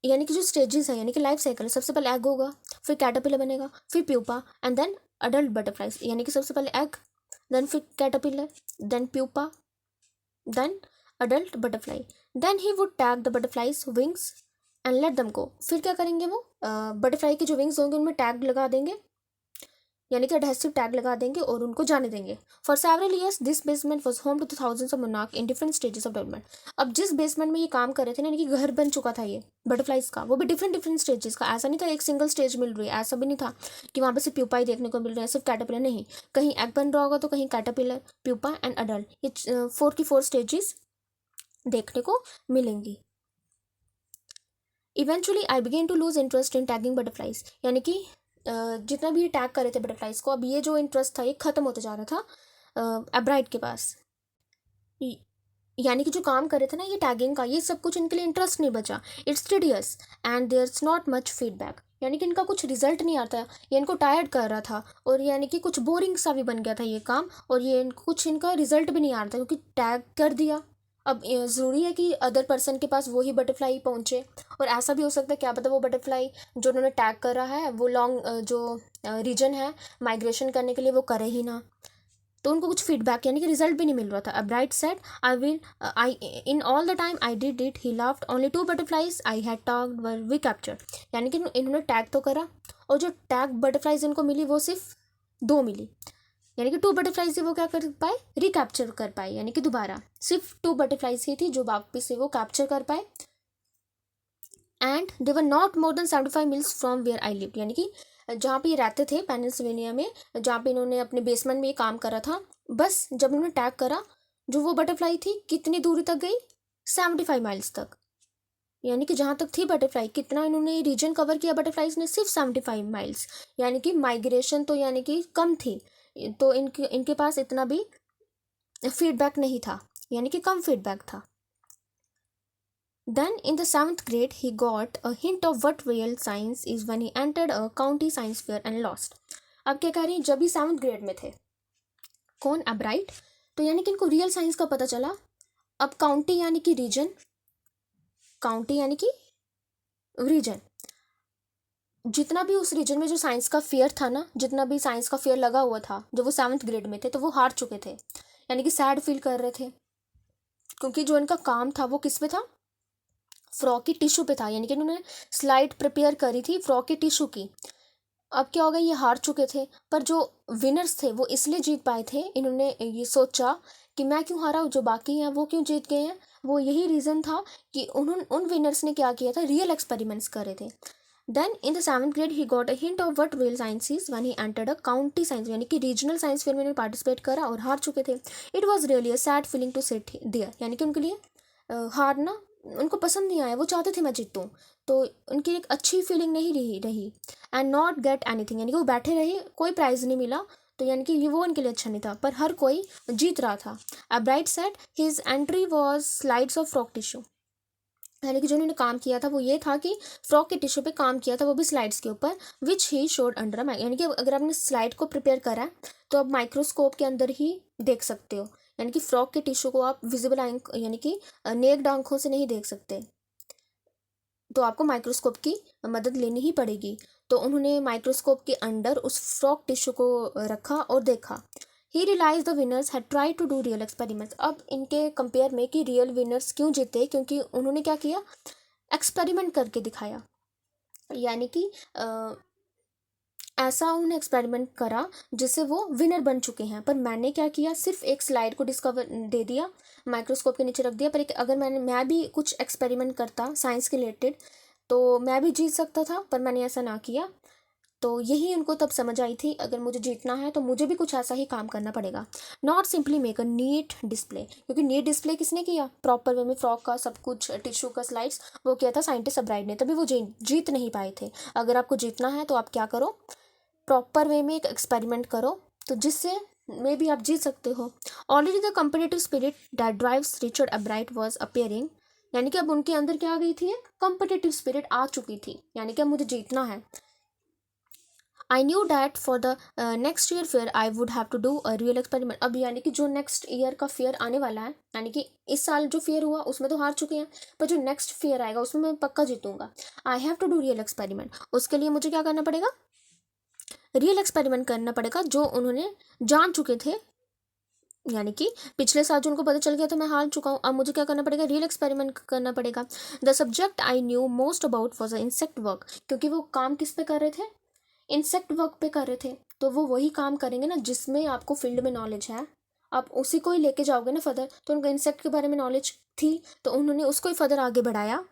यानी कि जो स्टेजेस हैं, यानी कि लाइफ साइकिल, सबसे पहले एग होगा, फिर कैटरपिलर बनेगा, फिर pupa and then adult butterflies, यानी कि सबसे पहले एग, देन फिर caterpillar, then pupa, then adult butterfly. Then he would tag the butterflies wings and let them go, फिर क्या करेंगे वो बटरफ्लाई के जो विंग्स होंगे उनमें टैग लगा देंगे, यानी कि एडहेसिव टैग लगा देंगे और उनको जाने देंगे। For several years this basement was home to the thousands of monarch in different stages of development. अब जिस बेसमेंट में ये काम कर रहे थे ना, यानी कि घर बन चुका था ये बटरफ्लाइज का, वो भी डिफरेंट डिफरेंट स्टेजेस का, ऐसा नहीं था एक सिंगल स्टेज मिल रही है, ऐसा भी नहीं था कि वहाँ पे सिर्फ प्यूपा ही देखने को मिल रहा है, सिर्फ कैटरपिलर नहीं, कहीं एग बन रहा होगा तो कहीं कैटरपिलर, प्यूपा एंड अडल्ट, ये 4 की 4 स्टेजेस देखने को मिलेंगी। Eventually I began to lose interest in tagging butterflies, यानी कि जितना भी टैग कर रहे थे बटरफ्लाइज को, अब ये जो इंटरेस्ट था ये खत्म होता जा रहा था एब्राइट के पास। यानी कि जो काम कर रहे थे ना ये टैगिंग का, ये सब कुछ इनके लिए इंटरेस्ट नहीं बचा। It's tedious and there is not much feedback, यानी कि इनका कुछ रिजल्ट नहीं आता, ये इनको टायर्ड कर रहा था, और यानी कि कुछ बोरिंग सा भी बन गया था ये काम, और ये कुछ इनका रिजल्ट भी नहीं आ रहा था क्योंकि टैग कर दिया। अब ज़रूरी है कि अदर पर्सन के पास वही बटरफ्लाई पहुँचे, और ऐसा भी हो सकता है क्या पता वो बटरफ्लाई जो उन्होंने टैग कर रहा है वो लॉन्ग जो रीजन है माइग्रेशन करने के लिए वो करे ही ना, तो उनको कुछ फीडबैक यानी कि रिजल्ट भी नहीं मिल रहा था। अब Ebright said I in all the time I did it he laughed only 2 butterflies I had tagged were we capture, यानी कि इन्होंने टैग तो करा और जो टैग बटरफ्लाइज इनको मिली वो सिर्फ 2 मिली, यानी कि 2 बटरफ्लाइज से वो क्या कर पाए, रिकैप्चर कर पाए, यानी कि दोबारा सिर्फ 2 बटरफ्लाइज ही थी जो वापस से वो कैप्चर कर पाए। And they were not more than 75 miles from where I live, यानी कि जहाँ पे ये रहते थे पेनिसिल्वेनिया में, जहाँ पे इन्होंने अपने बेसमेंट में ये काम करा था, बस जब इन्होंने टैग करा, जो वो बटरफ्लाई थी कितनी दूरी तक गई, 75 माइल्स तक। यानी कि जहाँ तक थी बटरफ्लाई, कितना इन्होंने रीजन कवर किया बटरफ्लाइज ने, सिर्फ 75 माइल्स। यानी कि माइग्रेशन तो यानी कि कम थी, तो इनके पास इतना भी फीडबैक नहीं था, यानी कि कम फीडबैक था। Then in the 7th grade, he got a hint of what real science is when he entered a county science fair and lost. अब क्या कह रही है, जब भी 7th ग्रेड में थे, कौन, एब्राइट, तो यानी कि इनको रियल साइंस का पता चला। अब काउंटी यानी कि रीजन, काउंटी यानी कि रीजन, जितना भी उस रीजन में जो साइंस का फेयर था ना, जितना भी साइंस का फेयर लगा हुआ था, जब वो 7th ग्रेड में थे, तो वो हार चुके थे, यानी कि सैड फील कर रहे थे, क्योंकि जो इनका काम था वो किस पे था, फ्रॉक की टिश्यू पे था। यानी कि इन्होंने स्लाइड प्रिपेयर करी थी फ्रॉक की टिश्यू की। अब क्या हो गया, ये हार चुके थे, पर जो विनर्स थे वो इसलिए जीत पाए थे, इन्होंने ये सोचा कि मैं क्यों हारा, जो बाकी हैं वो क्यों जीत गए हैं। वो यही रीज़न था कि उन्होंने, उन विनर्स ने क्या किया था, रियल एक्सपेरिमेंट्स करे थे। Then in the 7th grade he got a hint of what real science is when he entered a county science, यानी कि रीजनल साइंस फेयर में पार्टिसिपेट करा और हार चुके थे। It was really a sad feeling to sit there, यानी कि उनके लिए हारना उनको पसंद नहीं आया, वो चाहते थे मैं जीतूं, तो उनकी एक अच्छी फीलिंग नहीं रही। एंड नॉट गेट एनीथिंग, यानी कि वो बैठे रहे, कोई प्राइज नहीं मिला, तो यानी कि ये वो उनके लिए अच्छा नहीं था, पर हर कोई जीत रहा था। Ebright said his entry was slides of frog tissue, यानी कि जो उन्होंने काम किया था वो ये था कि फ्रॉक के टिश्यू पे काम किया था, वो भी स्लाइड्स के ऊपर, विच ही शोड अंडर, यानी कि अगर आपने स्लाइड को प्रिपेयर करा है तो आप माइक्रोस्कोप के अंदर ही देख सकते हो, यानी कि फ्रॉक के टिश्यू को आप विजिबल आंख, यानी कि नेक्ड आंखों से नहीं देख सकते, तो आपको माइक्रोस्कोप की मदद लेनी ही पड़ेगी। तो उन्होंने माइक्रोस्कोप के अंडर उस फ्रॉक टिश्यू को रखा और देखा। He realize the winners had try to do real experiments, अब इनके कंपेयर में कि रियल विनर्स क्यों जीते, क्योंकि उन्होंने क्या किया, एक्सपेरिमेंट करके दिखाया, यानी कि ऐसा उन्होंने एक्सपेरिमेंट करा जिससे वो विनर बन चुके हैं। पर मैंने क्या किया, सिर्फ एक स्लाइड को डिस्कवर दे दिया, माइक्रोस्कोप के नीचे रख दिया, पर अगर मैं भी कुछ एक्सपेरिमेंट करता साइंस के रिलेटेड तो मैं भी जीत सकता था, पर मैंने ऐसा ना किया। तो यही उनको तब समझ आई थी, अगर मुझे जीतना है तो मुझे भी कुछ ऐसा ही काम करना पड़ेगा, not simply make a neat display, क्योंकि नीट डिस्प्ले किसने किया, प्रॉपर वे में फ्रॉक का सब कुछ, टिश्यू का स्लाइड्स, वो किया था साइंटिस्ट अब्राइड ने, तभी वो जीत नहीं पाए थे। अगर आपको जीतना है तो आप क्या करो, प्रॉपर वे में एक एक्सपेरिमेंट करो, तो जिससे मे बी आप जीत सकते हो। Already the competitive spirit that drives Richard Ebright was appearing, यानी कि अब उनके अंदर क्या आ गई थी, कम्पिटिटिव स्पिरिट आ चुकी थी, यानी कि अब मुझे जीतना है। I knew that for the next year fair I would have to do a real experiment, अब यानी कि जो नेक्स्ट ईयर का फेयर आने वाला है, यानी कि इस साल जो फेयर हुआ उसमें तो हार चुके हैं, पर जो नेक्स्ट फेयर आएगा उसमें मैं पक्का जीतूंगा। I have to do real experiment, उसके लिए मुझे क्या करना पड़ेगा, रियल एक्सपेरिमेंट करना पड़ेगा, जो उन्होंने जान चुके थे, यानी कि पिछले साल जो उनको पता चल गया था मैं हार चुका हूँ, अब मुझे क्या करना पड़ेगा, रियल एक्सपेरिमेंट करना पड़ेगा। The subject I knew most about was insect work, क्योंकि वो काम किस पे कर रहे थे, इंसेक्ट वर्क पे कर रहे थे, तो वो वही काम करेंगे ना जिसमें आपको फील्ड में नॉलेज है, आप उसी को ही लेके जाओगे ना फर्दर, तो उनको इंसेक्ट के बारे में नॉलेज थी तो उन्होंने उसको ही फर्दर आगे बढ़ाया।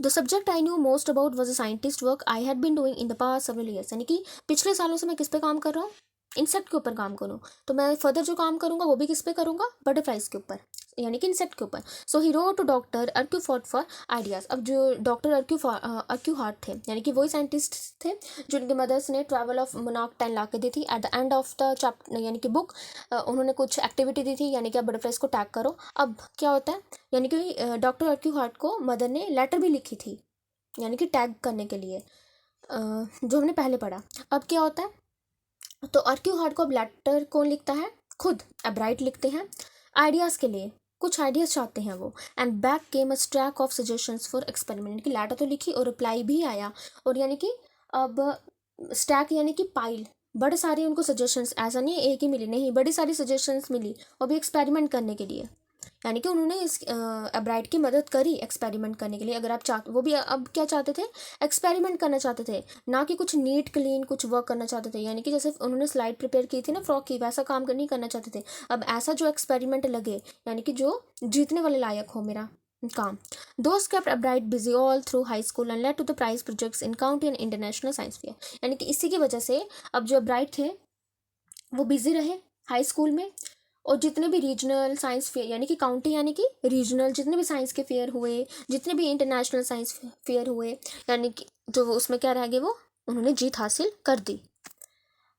The subject I knew most about was a scientist work I had been doing in the past several years, यानी कि पिछले सालों से मैं किस पे काम कर रहा हूँ, इंसेक्ट के ऊपर काम करूँ, तो मैं फर्दर जो काम करूँगा वो भी किस पे करूँगा, बटरफ्लाइज के ऊपर, यानी कि इंसेक्ट के ऊपर। So he wrote to doctor Urquhart for ideas, अब जो डॉक्टर अर्क्यू हार्ट थे, यानी कि वही साइंटिस्ट थे जो उनके मदर्स ने ट्रैवल ऑफ मोनार्क 10 ला के दी थी। At the end of the chapter, यानी कि बुक, उन्होंने कुछ एक्टिविटी दी थी, यानी कि आप बटरफ्लाइज को टैग करो। अब क्या होता है, यानी कि डॉक्टर अर्क्यू हार्ट को मदर ने लेटर भी लिखी थी, यानी कि टैग करने के लिए, जो हमने पहले पढ़ा। अब क्या होता है, तो अर्क्यू हार्ट को अब लेटर कौन लिखता है, खुद एब्राइट लिखते हैं, आइडियाज़ के लिए, कुछ आइडियाज़ चाहते हैं वो। And back came a stack of suggestions for experiment, की लेटर तो लिखी और रिप्लाई भी आया, और यानी कि अब स्टैक यानी कि पाइल, बड़े सारे उनको सजेशंस, ऐसा नहीं है एक ही मिली, नहीं, बड़ी सारी सजेशंस मिली, और भी एक्सपेरिमेंट करने के लिए, यानी कि उन्होंने इस अब्राइट की मदद करी एक्सपेरिमेंट करने के लिए। अगर आप चाहते, वो भी अब क्या चाहते थे, एक्सपेरिमेंट करना चाहते थे, ना कि कुछ नीट क्लीन कुछ वर्क करना चाहते थे, यानी कि जैसे उन्होंने स्लाइड प्रिपेयर की थी ना फ्रॉक की, वैसा काम नहीं करना चाहते थे। अब ऐसा जो एक्सपेरिमेंट लगे, यानी कि जो जीतने वाले लायक हो मेरा काम. Those kept Albright busy all through high school and led to the prize projects in county and international science fair. यानी कि इसी की वजह से अब जो Albright थे वो बिजी रहे हाई स्कूल में, और जितने भी रीजनल साइंस फेयर यानी कि काउंटी यानी कि रीजनल जितने भी साइंस के फेयर हुए, जितने भी इंटरनेशनल साइंस फेयर हुए, यानी कि जो उसमें क्या रह गए वो उन्होंने जीत हासिल कर दी.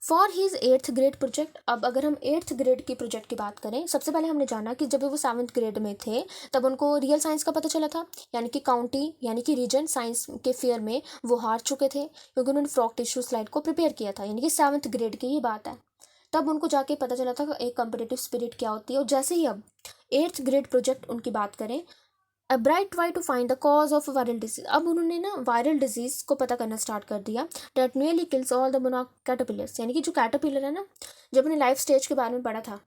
For his 8th grade project. अब अगर हम 8th ग्रेड की प्रोजेक्ट की बात करें, सबसे पहले हमने जाना कि जब वो 7th ग्रेड में थे तब उनको रियल साइंस का पता चला था, यानी कि काउंटी यानी कि रीजन साइंस के फेयर में वो हार चुके थे क्योंकि उन्होंने फ्रॉक टिश्यू स्लाइड को प्रिपेयर किया था, यानी कि 7th ग्रेड की ही बात है. तब उनको जाके पता चला था कि एक कॉम्पिटिटिव स्पिरिट क्या होती है. और जैसे ही अब 8th ग्रेड प्रोजेक्ट उनकी बात करें, Albright tried to find the cause of a viral disease. अब उन्होंने ना वायरल डिजीज को पता करना स्टार्ट कर दिया. That nearly kills all the monarch caterpillars. यानी कि जो कैटरपिलर है ना, जब उन्हें लाइफ स्टेज के बारे में पढ़ा था,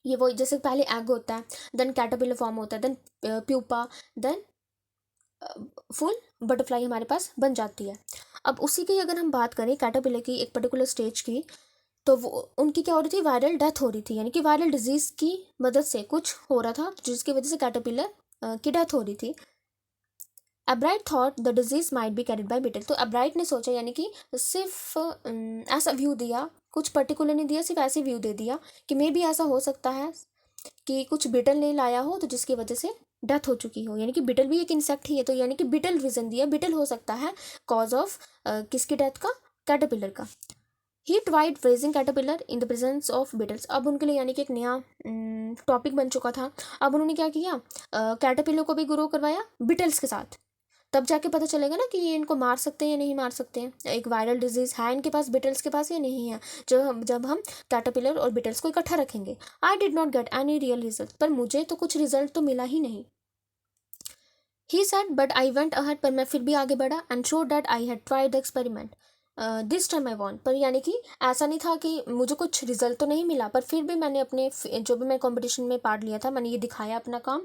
ये वो जैसे पहले एग होता है, देन कैटरपिलर फॉर्म होता है, then pupa, then full butterfly हमारे पास बन जाती है. अब उसी की अगर हम बात करें कैटरपिलर की एक पर्टिकुलर स्टेज की, तो वो उनकी क्या हो रही थी, वायरल डेथ हो रही थी, यानी कि वायरल डिजीज की मदद से कुछ हो रहा था जिसकी वजह से कैटरपिलर की डेथ हो रही थी. Ebright thought the disease might be carried by beetle. तो एब्राइट ने सोचा, यानी कि सिर्फ ऐसा व्यू दिया, कुछ पर्टिकुलर नहीं दिया, सिर्फ ऐसे व्यू दे दिया कि मे बी ऐसा हो सकता है कि कुछ बीटल ने लाया हो तो जिसकी वजह से डेथ हो चुकी हो, यानी कि बीटल भी एक इंसेक्ट ही है, तो यानी कि बीटल रीजन दिया, बीटल हो सकता है कॉज ऑफ किसकी डेथ का, कैटरपिलर का. He tried raising caterpillar in the presence of beetles. अब उनके लिए यानी कि एक नया टॉपिक बन चुका था. अब उन्होंने क्या किया, कैटरपिलर को भी ग्रो करवाया बीटल्स के साथ. तब जाके पता चलेगा ना कि ये इनको मार सकते हैं या नहीं मार सकते हैं, एक वायरल डिजीज है इनके पास, बीटल्स के पास या नहीं है, जब हम कैटरपिलर और बीटल्स को इकट्ठा रखेंगे. I did not get any real result. पर मुझे तो कुछ रिजल्ट तो मिला ही नहीं. He said but I went ahead. पर मैं फिर भी आगे बढ़ा. And show that I had tried the experiment this time I want. पर यानी कि ऐसा नहीं था कि मुझे कुछ रिजल्ट तो नहीं मिला, पर फिर भी मैंने अपने जो भी मैं कंपटीशन में पार्ट लिया था, मैंने ये दिखाया अपना काम,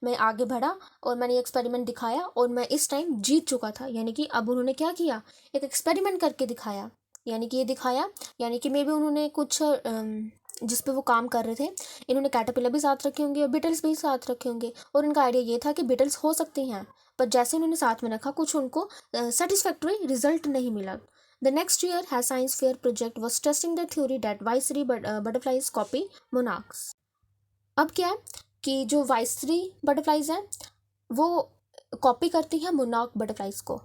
मैं आगे बढ़ा और मैंने ये एक्सपेरिमेंट दिखाया और मैं इस टाइम जीत चुका था. यानी कि अब उन्होंने क्या किया, एक एक्सपेरिमेंट करके दिखाया, यानी कि ये दिखाया, यानी कि मे भी उन्होंने कुछ जिस पे वो काम कर रहे थे, इन्होंने कैटरपिलर भी साथ रखे होंगे और बीटल्स भी साथ रखे होंगे, और इनका आइडिया ये था कि बीटल्स हो सकती हैं, पर जैसे उन्होंने साथ में रखा कुछ उनको सेटिस्फैक्टरी रिजल्ट नहीं मिला. The next year, her science fair project was testing the theory that viceroy butterflies copy monarchs. अब क्या है कि जो वाइसरी बटरफ्लाइज हैं वो कॉपी करती हैं मोनार्क बटरफ्लाइज को.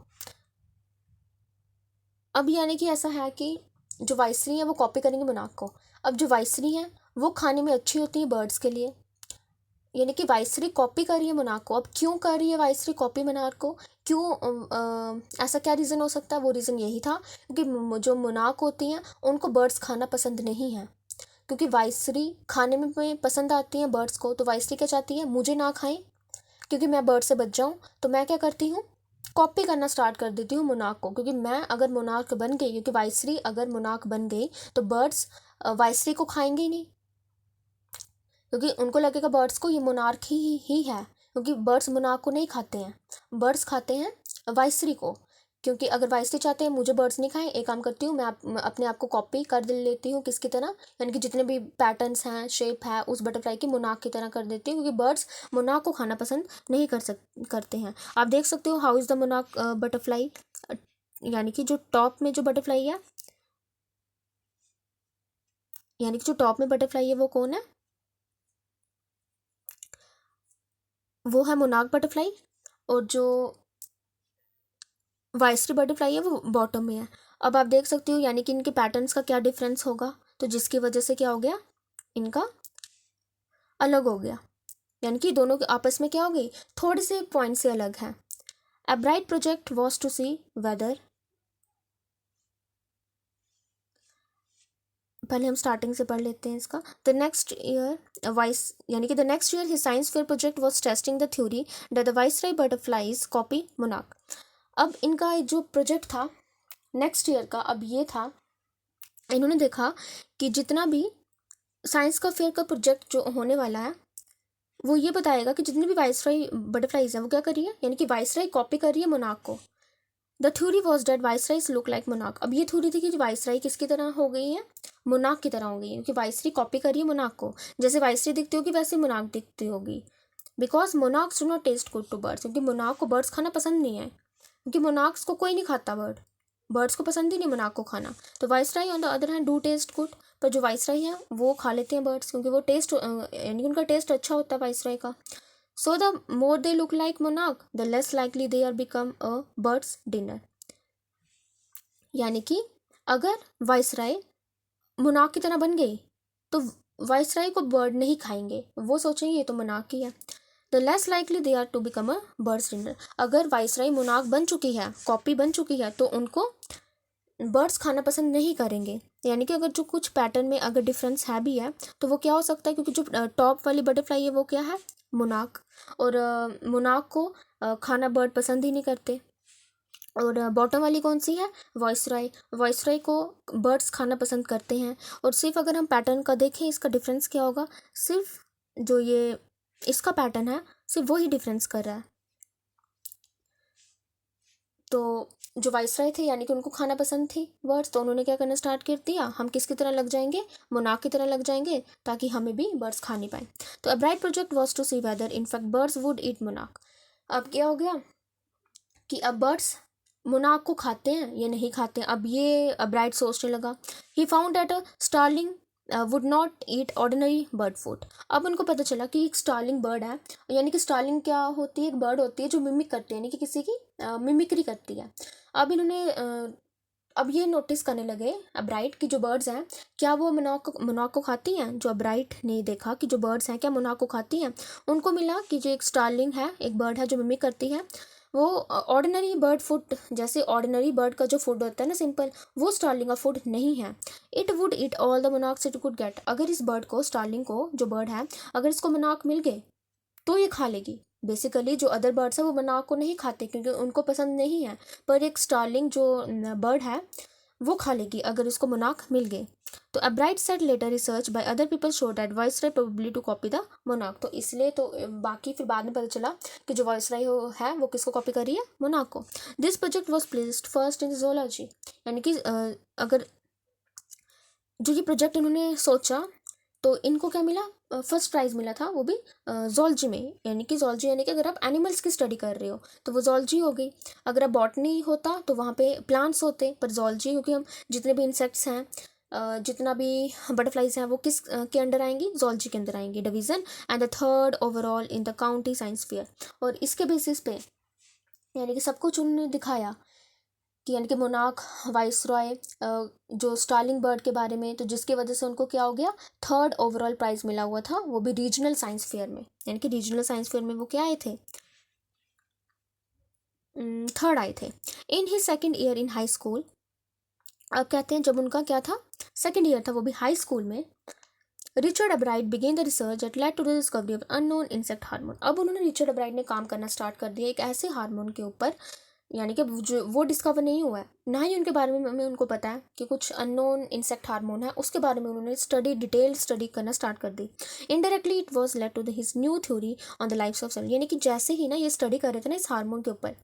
अब यानी कि ऐसा है कि जो वाइसरी हैं वो कॉपी करेंगे मोनार्क को. अब जो वाइसरी हैं वो खाने में अच्छी होती हैं बर्ड्स के लिए, यानी कि वाइसरी कॉपी कर रही है मोनार्क को. अब क्यों कर रही है वाइसरी कॉपी मोनार्क को, क्यों, ऐसा क्या रीज़न हो सकता है. वो रीज़न यही था क्योंकि जो मोनार्क होती हैं उनको बर्ड्स खाना पसंद नहीं है, क्योंकि वाइसरी खाने में पसंद आती हैं बर्ड्स को, तो वाइसरी क्या चाहती है, मुझे ना खाएं क्योंकि मैं बर्ड से बच जाऊं. तो मैं क्या करती हूँ, कॉपी करना स्टार्ट कर देती हूँ मोनार्क को, क्योंकि मैं अगर मोनार्क बन गई, क्योंकि वाइसरी अगर मोनार्क बन गई तो बर्ड्स वाइसरी को खाएंगे ही नहीं, क्योंकि उनको लगेगा बर्ड्स को ये मोनार्क ही है, क्योंकि बर्ड्स मोनार्क को नहीं खाते हैं, बर्ड्स खाते हैं वाइसरी को. क्योंकि अगर वाइसरी चाहते हैं मुझे बर्ड्स नहीं खाएं, एक काम करती हूँ मैं अपने आप को कॉपी कर लेती हूँ किसकी तरह, यानी कि जितने भी पैटर्न्स हैं शेप है उस बटरफ्लाई की मोनार्क की तरह कर देती हूँ, क्योंकि बर्ड्स मोनार्क को खाना पसंद नहीं करते हैं. आप देख सकते हो how is the monarch butterfly, यानी कि जो टॉप में जो बटरफ्लाई है, यानी कि जो टॉप में बटरफ्लाई है वो कौन है, वो है मोनार्क बटरफ्लाई, और जो वाइसरी बटरफ्लाई है वो बॉटम में है. अब आप देख सकते हो यानी कि इनके पैटर्न्स का क्या डिफरेंस होगा, तो जिसकी वजह से क्या हो गया, इनका अलग हो गया, यानी कि दोनों के आपस में क्या हो गई, थोड़े से पॉइंट से अलग है. A bright project was to see whether, पहले हम स्टार्टिंग से पढ़ लेते हैं इसका. द नेक्स्ट ईयर वाइस, यानी कि the next year his science fair project was testing the theory that the viceroy butterflies copy monarch. अब इनका जो प्रोजेक्ट था नेक्स्ट ईयर का, अब ये था, इन्होंने देखा कि जितना भी साइंस का फेयर का प्रोजेक्ट जो होने वाला है वो ये बताएगा कि जितनी भी वाइसराय बटरफ्लाइज हैं वो क्या कर रही है, यानी कि वाइसराय कॉपी कर रही है मोनार्क को. The theory was that viceroys look like monarch. अब ये थ्योरी थी कि वाइसराय किसकी तरह हो गई है, मोनार्क की तरह हो गई है, क्योंकि वाइसराय कॉपी कर रही है मोनार्क को, जैसे वाइसराय दिखती होगी वैसे मोनार्क दिखती होगी. Because monarchs do not taste good to birds, क्योंकि मोनार्क को बर्ड्स खाना पसंद नहीं है, क्योंकि मोनार्क्स को कोई नहीं खाता, बर्ड्स को पसंद ही नहीं मोनार्क को खाना। तो viceroy on the other hand do taste good, पर जो वाइसराय है वो खा लेते हैं बर्ड्स, क्योंकि वो टेस्ट यानी उनका टेस्ट अच्छा होता है वाइसराय का। So the more they look like monarch the less likely they are become a birds dinner. यानी कि अगर वाइसराय मोनार्क की तरह बन गई तो वाइसराय को बर्ड नहीं खाएंगे, वो सोचेंगे ये तो मोनार्क ही है। The less likely they are to become a birds dinner. अगर वाइसराय मोनार्क बन चुकी है, कॉपी बन चुकी है, तो उनको बर्ड्स खाना पसंद नहीं करेंगे। यानी कि अगर जो कुछ पैटर्न में अगर डिफरेंस है भी है तो वो क्या हो सकता है, क्योंकि जो टॉप वाली बटरफ्लाई है वो क्या है, मोनार्क, और मोनार्क को खाना बर्ड पसंद ही नहीं करते। और बॉटम वाली कौन सी है, वॉइसराय, वॉइसराय को बर्ड्स खाना पसंद करते हैं। और सिर्फ अगर हम पैटर्न का देखें इसका डिफरेंस क्या होगा, सिर्फ जो ये इसका पैटर्न है सिर्फ वही डिफरेंस कर रहा है। तो जो वाइसराय थे यानी कि उनको खाना पसंद थी बर्ड्स, तो उन्होंने क्या करना स्टार्ट कर दिया, हम किसकी तरह लग जाएंगे, मोनार्क की तरह लग जाएंगे, ताकि हमें भी बर्ड्स खा नहीं पाए। तो Ebright project was to see whether in fact birds would eat monarch. अब क्या हो गया कि अब बर्ड्स मोनार्क को खाते हैं या नहीं खाते हैं। अब ये अब्राइट सोचने लगा, he found that a starling would not eat ordinary bird food. अब उनको पता चला कि एक स्टार्लिंग बर्ड है, यानी कि स्टार्लिंग क्या होती है, एक बर्ड होती है जो मिमिक करती है, यानी कि किसी की मिमिक्री करती है। अब इन्होंने अब ये नोटिस करने लगे अब्राइट की जो बर्ड्स हैं क्या वो मोनार्क को खाती हैं। जो अब्राइट ने देखा कि जो बर्ड्स हैं क्या मोनार्क को खाती हैं, उनको मिला कि जो एक स्टार्लिंग है, एक बर्ड है जो मिमिक करती है, वो ऑर्डिनरी बर्ड फूड, जैसे ऑर्डिनरी बर्ड का जो फूड होता है ना सिंपल, वो स्टार्लिंग का फूड नहीं है। It would eat all the monarchs it could get. अगर इस बर्ड को, स्टार्लिंग को, जो बर्ड है, अगर इसको मोनार्क मिल गए तो ये खा लेगी। बेसिकली जो अदर बर्ड्स है वो मोनार्क को नहीं खाते क्योंकि उनको पसंद नहीं है, पर एक स्टार्लिंग जो बर्ड है वो खा लेगी अगर उसको मोनार्क मिल गए। तो Ebright set later research by other people show that viceroy probably to copy the monarch. तो इसलिए तो बाकी फिर बाद में पता चला कि जो वाइसराय है वो किसको कॉपी कर रही है, मोनार्क को। This project was placed first in zoology. यानी कि अगर जो ये प्रोजेक्ट इन्होंने सोचा तो इनको क्या मिला, फर्स्ट प्राइज मिला था, वो भी जोलॉजी में। यानी कि जोलॉजी यानी कि अगर आप एनिमल्स की स्टडी कर रहे हो तो वो जोलॉजी हो गई। अगर आप बॉटनी होता तो वहाँ पे प्लांट्स होते, पर जोलॉजी क्योंकि हम जितने भी इंसेक्ट्स हैं, जितना भी बटरफ्लाइज हैं वो किस के अंडर आएंगी, जोलॉजी के अंदर आएंगी division, and the third overall in the county science fair. और इसके बेसिस पे यानी कि सब कुछ उन्होंने दिखाया कि यानी कि मोनार्क, वाइसरॉय, जो स्टार्लिंग बर्ड के बारे में, तो जिसकी वजह से उनको क्या हो गया, थर्ड ओवरऑल प्राइज मिला हुआ था, वो भी रीजनल साइंस फेयर में। यानी कि रीजनल साइंस फेयर में वो क्या आए थे, थर्ड आए थे। In he second year in high school, अब कहते हैं जब उनका क्या था, सेकेंड ईयर था, वो भी हाई स्कूल में, Richard Ebright began the research that led to the discovery of unknown insect hormone. अब उन्होंने, रिचर्ड अब्राइट ने काम करना स्टार्ट कर दिया एक ऐसे हार्मोन के ऊपर, यानी कि जो वो डिस्कवर नहीं हुआ है, ना ही उनके बारे में उनको पता है कि कुछ अननोन इंसेक्ट हार्मोन है, उसके बारे में उन्होंने डिटेल स्टडी करना स्टार्ट कर दी। Indirectly it was led to his new theory on the life of cell. यानी कि जैसे ही ना ये स्टडी कर रहे थे ना इस हार्मोन के ऊपर,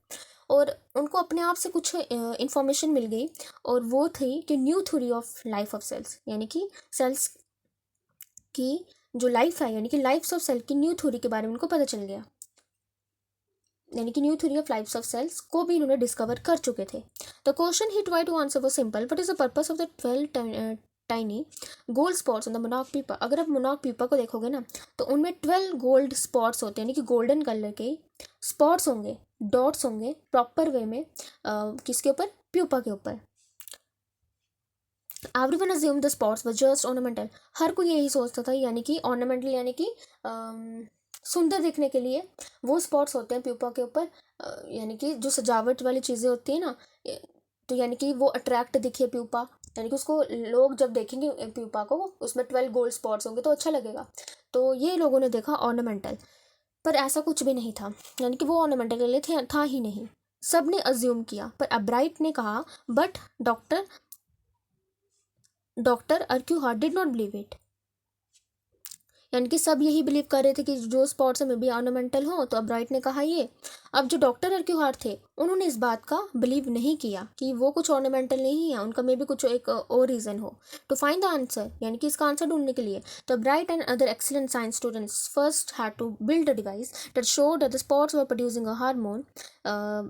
और उनको अपने आप से कुछ इंफॉर्मेशन मिल गई, और वो थी कि new theory of life of cells, यानी कि सेल्स की जो लाइफ है, यानी कि लाइफ ऑफ सेल की न्यू थ्योरी के बारे में उनको पता चल गया। यानी कि new theory of life of cells को भी इन्होंने डिस्कवर कर चुके थे। The question he try to answer वो simple, what is the purpose of the 12 tiny gold spots on the monarch pupa. अगर आप मोनार्क पीपा को देखोगे ना तो उनमें 12 गोल्ड स्पॉट्स होते हैं, यानी कि गोल्डन कलर के स्पॉट्स होंगे, डॉट्स होंगे प्रॉपर वे में, किसके ऊपर, प्यूपा के ऊपर। Everyone assume the spots were just ornamental. हर कोई यही सोचता था, यानी कि ऑर्नामेंटल यानी कि सुंदर दिखने के लिए वो स्पॉट्स होते हैं प्यूपा के ऊपर, यानी कि जो सजावट वाली चीज़ें होती हैं ना, तो यानी कि वो अट्रैक्ट दिखे प्यूपा, यानी कि उसको लोग जब देखेंगे प्यूपा को उसमें 12 गोल्ड स्पॉट्स होंगे तो अच्छा लगेगा। तो ये लोगों ने देखा ऑर्नामेंटल, पर ऐसा कुछ भी नहीं था, यानी कि वो ऑर्नामेंटल के लिए था ही नहीं, सब ने अज्यूम किया। पर अब्राइट ने कहा but doctor Urquhart did not believe it. यानी कि सब यही बिलीव कर रहे थे कि जो स्पॉट्स है मे बी ऑर्नामेंटल हो, तो अब्राइट ने कहा ये। अब जो डॉक्टर अर्क्यूहार्ट थे उन्होंने इस बात का बिलीव नहीं किया कि वो कुछ ऑर्नामेंटल नहीं है, उनका मे बी कुछ एक और रीज़न हो। टू फाइंड द आंसर, यानी कि इसका आंसर ढूंढने के लिए, तो Ebright and other excellent science students first had to build a device that showed that the spots were producing a hormone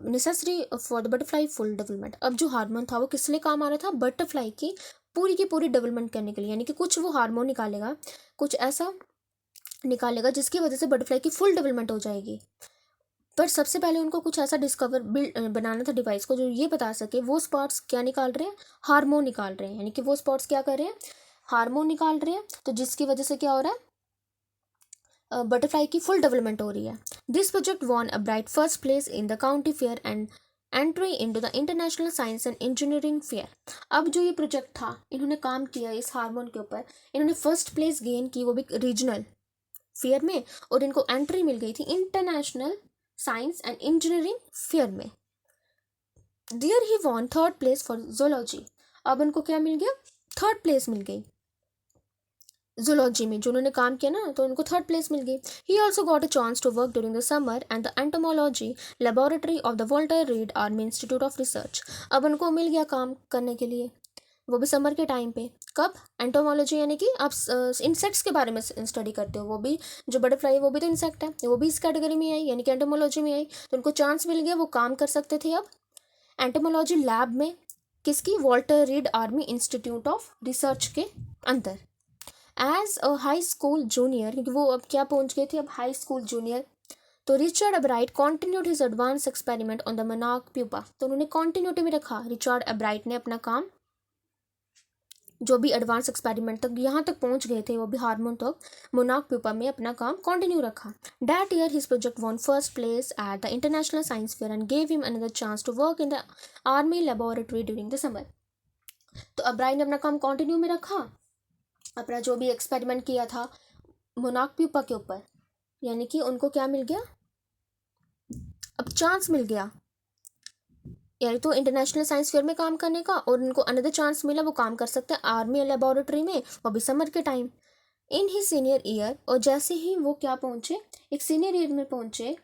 necessary for the butterfly full development. अब जो hormone था वो किस लिए काम आ रहा था? बटरफ्लाई की पूरी डेवलपमेंट करने के लिए, यानी कि कुछ वो हार्मोन निकालेगा, कुछ ऐसा निकालेगा जिसकी वजह से बटरफ्लाई की फुल डेवलपमेंट हो जाएगी। पर सबसे पहले उनको कुछ ऐसा बनाना था डिवाइस को जो ये बता सके वो स्पॉट्स क्या निकाल रहे हैं, हार्मोन निकाल रहे हैं, यानी कि वो स्पॉट्स क्या कर रहे हैं, हार्मोन निकाल रहे हैं, तो जिसकी वजह से क्या हो रहा है, बटरफ्लाई की फुल डेवलपमेंट हो रही है। This project von a bright first place in the county fair and entry into the international science and engineering fair. अब जो ये प्रोजेक्ट था, इन्होंने काम किया इस हार्मोन के ऊपर, इन्होंने फर्स्ट प्लेस गेन की, वो भी रीजनल फेयर में, और इनको एंट्री मिल गई थी international science and engineering fair में। There he won third place for zoology. अब उनको क्या मिल गया? थर्ड प्लेस मिल गई जूलॉजी में, जो उन्होंने काम किया ना, तो उनको थर्ड प्लेस मिल गई। He also got a chance to work during the summer and the entomology laboratory of the Walter Reed army institute of Research. अब उनको मिल गया काम करने के लिए, वो भी समर के टाइम पे। कब? एंटोमोलॉजी, यानी कि आप इंसेक्ट्स के बारे में स्टडी करते हो, वो भी जो बटरफ्लाई है वो भी तो इंसेक्ट है, वो भी इस कैटेगरी में आई, यानी कि एंटोमोलॉजी में आई, तो उनको चांस मिल गया, वो काम कर सकते थे अब एंटोमोलॉजी लैब में, किसकी? Walter Reed army institute of research के अंदर। As a high school junior, क्योंकि वो अब क्या पहुंच गए थे, अब हाई स्कूल जूनियर, तो Richard Ebright continued his advance experiment on the monarch pupa. तो उन्होंने कॉन्टिन्यूटी में रखा रिचर्ड अब्राइट ने अपना काम, जो भी एडवांस एक्सपेरिमेंट तक यहाँ तक पहुंच गए थे, वो भी हार्मोन तक, मोनार्क प्यूपा में अपना काम कंटिन्यू रखा। That year his project won first place at the international science fair and gave him another chance to work in the army laboratory during the summer. तो अब्राइट ने अपना काम continue में रखा, अपना जो भी एक्सपेरिमेंट किया था मोनार्क प्यूपा के ऊपर, यानी कि उनको क्या मिल गया, अब चांस मिल गया, यानी तो इंटरनेशनल साइंस फेयर में काम करने का, और उनको अनदर चांस मिला, वो काम कर सकते हैं आर्मी लेबोरेटरी में, वो भी समर के time in he senior year. और जैसे ही वो क्या पहुंचे, एक सीनियर ईयर में पहुंचे,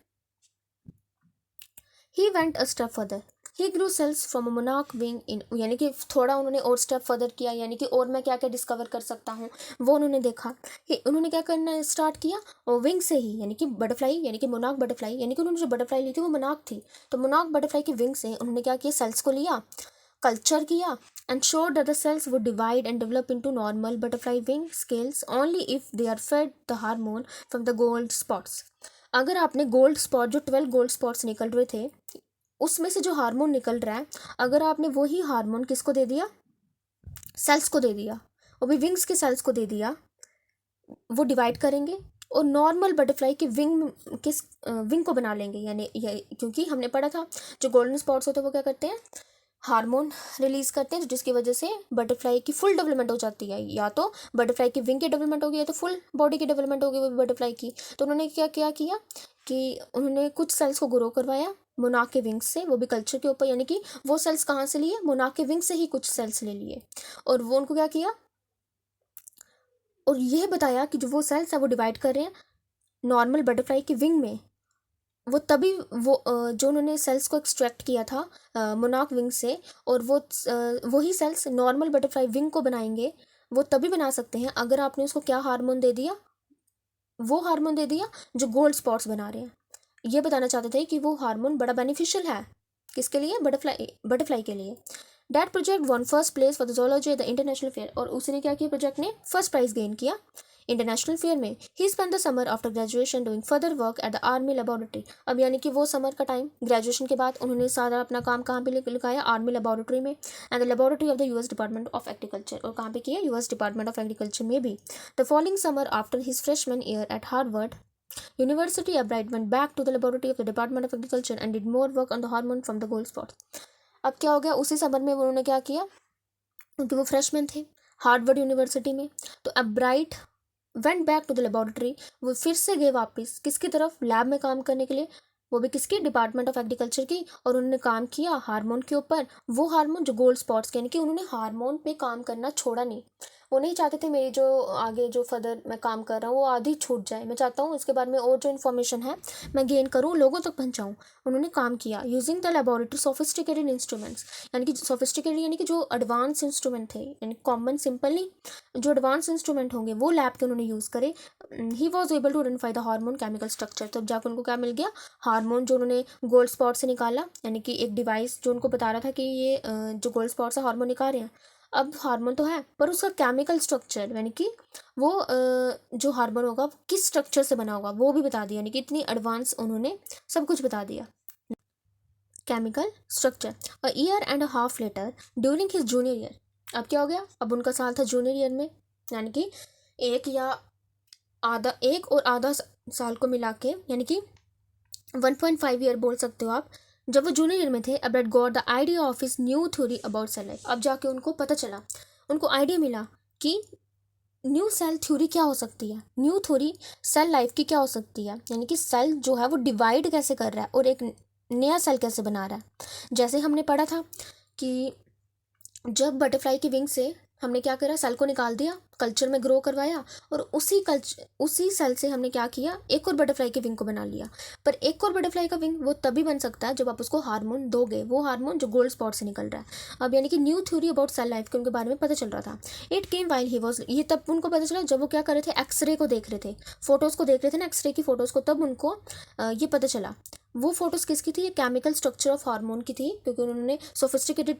he went a step further, he grew cells from a monarch wing in, यानी कि थोड़ा उन्होंने और स्टेप फर्दर किया, यानी कि और मैं क्या क्या डिस्कवर कर सकता हूँ वो उन्होंने देखा। उन्होंने क्या करना स्टार्ट किया, और विंग से ही, यानी कि बटरफ्लाई, यानी कि मोनार्क बटरफ्लाई, यानी कि उन्होंने जो बटरफ्लाई ली थी वो मोनार्क थी, तो मोनार्क बटरफ्लाई की विंग से उन्होंने क्या किया, सेल्स को लिया, कल्चर किया, and showed that the cells would divide and develop into normal butterfly wing scales only if they are fed the hormone from the gold spots. अगर आपने गोल्ड स्पॉट, जो 12 गोल्ड स्पॉट्स निकल रहे थे, उसमें से जो हार्मोन निकल रहा है, अगर आपने वही हार्मोन किसको दे दिया, सेल्स को दे दिया, वो भी विंग्स के सेल्स को दे दिया, वो डिवाइड करेंगे और नॉर्मल बटरफ्लाई की विंग को बना लेंगे, यानी क्योंकि हमने पढ़ा था जो गोल्डन स्पॉट्स होते हैं वो क्या करते हैं, हार्मोन रिलीज करते हैं, जिसकी वजह से बटरफ्लाई की फुल डेवलपमेंट हो जाती है, या तो बटरफ्लाई की विंग की डेवलपमेंट होगी, या तो फुल बॉडी की डेवलपमेंट होगी वो भी बटरफ्लाई की। तो उन्होंने क्या क्या किया कि उन्होंने कुछ सेल्स को ग्रो करवाया मोनार्क के विंग्स से, वो भी कल्चर के ऊपर, यानी कि वो सेल्स कहाँ से लिए, मोनार्क के विंग से ही कुछ सेल्स ले लिए, और वो उनको क्या किया, और यह बताया कि जो वो सेल्स है वो डिवाइड कर रहे हैं नॉर्मल बटरफ्लाई की विंग में, वो तभी वो जो उन्होंने सेल्स को एक्सट्रैक्ट किया था मोनार्क विंग से, और वही सेल्स नॉर्मल बटरफ्लाई विंग को बनाएंगे, वो तभी बना सकते हैं अगर आपने उसको क्या हार्मोन दे दिया, वो हार्मोन दे दिया जो गोल्ड स्पॉट्स बना रहे हैं। ये बताना चाहते थे कि वो हार्मोन बड़ा बेनिफिशियल है, किसके लिए, बटरफ्लाई के लिए। That project won first place for the zoology at the international fair, और उसने क्या किया, प्रोजेक्ट ने फर्स्ट प्राइज गेन किया इंटरनेशनल फेयर में। He spend the summer after graduation doing further work at the army laboratory. अब यानी कि वो समर का टाइम, ग्रेजुएशन के बाद उन्होंने सारा अपना काम कहाँ पे लिखाया, आर्मी लेबोरेटरी में, and the laboratory of the US department of agriculture, और कहाँ पे किया, यूएस डिपार्टमेंट ऑफ एग्रीकल्चर में भी। The following summer after his freshman year eight Harvard University, Albright went back to the laboratory of the Department of Agriculture and did more work on the hormone from the gold spots. अब क्या हो गया, उसी summer में उन्होंने क्या किया, क्योंकि वो फ्रेशमैन थे हार्वर्ड यूनिवर्सिटी में, तो Ebright went back to the laboratory, वो फिर से गए वापस किसकी तरफ, लैब में काम करने के लिए, वो भी किसकी, डिपार्टमेंट ऑफ एग्रीकल्चर की, और उन्होंने काम किया हार्मोन के ऊपर, वो हार्मोन जो गोल्ड स्पॉट्स के, यानी कि उन्होंने हार्मोन पे काम करना छोड़ा नहीं, वो नहीं चाहते थे मेरी जो आगे जो फर्दर मैं काम कर रहा हूँ वो आधी छूट जाए, मैं चाहता हूँ इसके बारे में और जो इन्फॉर्मेशन है मैं गेन करूँ, लोगों तक पहुँचाऊँ। उन्होंने काम किया using the laboratory sophisticated instruments, यानी कि सोफिस्टिकेटेड यानी कि जो एडवांस इंस्ट्रूमेंट थे, यानी कॉमन सिंपल नहीं, जो एडवांस इंस्ट्रूमेंट होंगे वो लैब के उन्होंने यूज़ करे। He was able to identify the hormone chemical structure, तब जाकर उनको क्या मिल गया, हार्मोन जो उन्होंने गोल्ड स्पॉट से निकाला, यानी कि एक डिवाइस जो उनको बता रहा था कि ये जो गोल्ड स्पॉट से हार्मोन निकाल रहे हैं। अब हार्मोन तो है पर उसका केमिकल स्ट्रक्चर, यानी कि वो जो हार्मोन होगा वो किस स्ट्रक्चर से बना होगा वो भी बता दिया, यानी कि इतनी एडवांस उन्होंने सब कुछ बता दिया। Chemical structure. A year and a half letter during his junior year, अब क्या हो गया, अब उनका साल था जूनियर ईयर में, यानी कि एक और आधा साल को मिला के, यानी कि 1.5 ईयर बोल सकते हो आप। जब वो जूनियर ईयर में थे, Ebright got the idea of his new theory about cell life, अब जाके उनको पता चला, उनको आइडिया मिला कि न्यू सेल थ्योरी क्या हो सकती है, न्यू थ्योरी सेल लाइफ की क्या हो सकती है, यानी कि सेल जो है वो डिवाइड कैसे कर रहा है और एक नया सेल कैसे बना रहा है। जैसे हमने पढ़ा था कि जब बटरफ्लाई की विंग से हमने क्या करा, सेल को निकाल दिया, कल्चर में ग्रो करवाया, और उसी सेल से हमने क्या किया, एक और बटरफ्लाई की विंग को बना लिया। पर एक और बटरफ्लाई का विंग वो तभी बन सकता है जब आप उसको हार्मोन दोगे, वो हार्मोन जो गोल्ड स्पॉट से निकल रहा है। अब यानी कि new theory about cell life के उनके बारे में पता चल रहा था। It came while he was, ये तब उनको पता चला जब वो क्या कर रहे थे, एक्सरे को देख रहे थे, फोटोज़ को देख रहे थे ना, एक्सरे की फोटोज़ को, तब उनको ये पता चला। वो फोटोज़ किसकी थी, ये केमिकल स्ट्रक्चर ऑफ हार्मोन की थी, क्योंकि उन्होंने सोफिस्टिकेटेड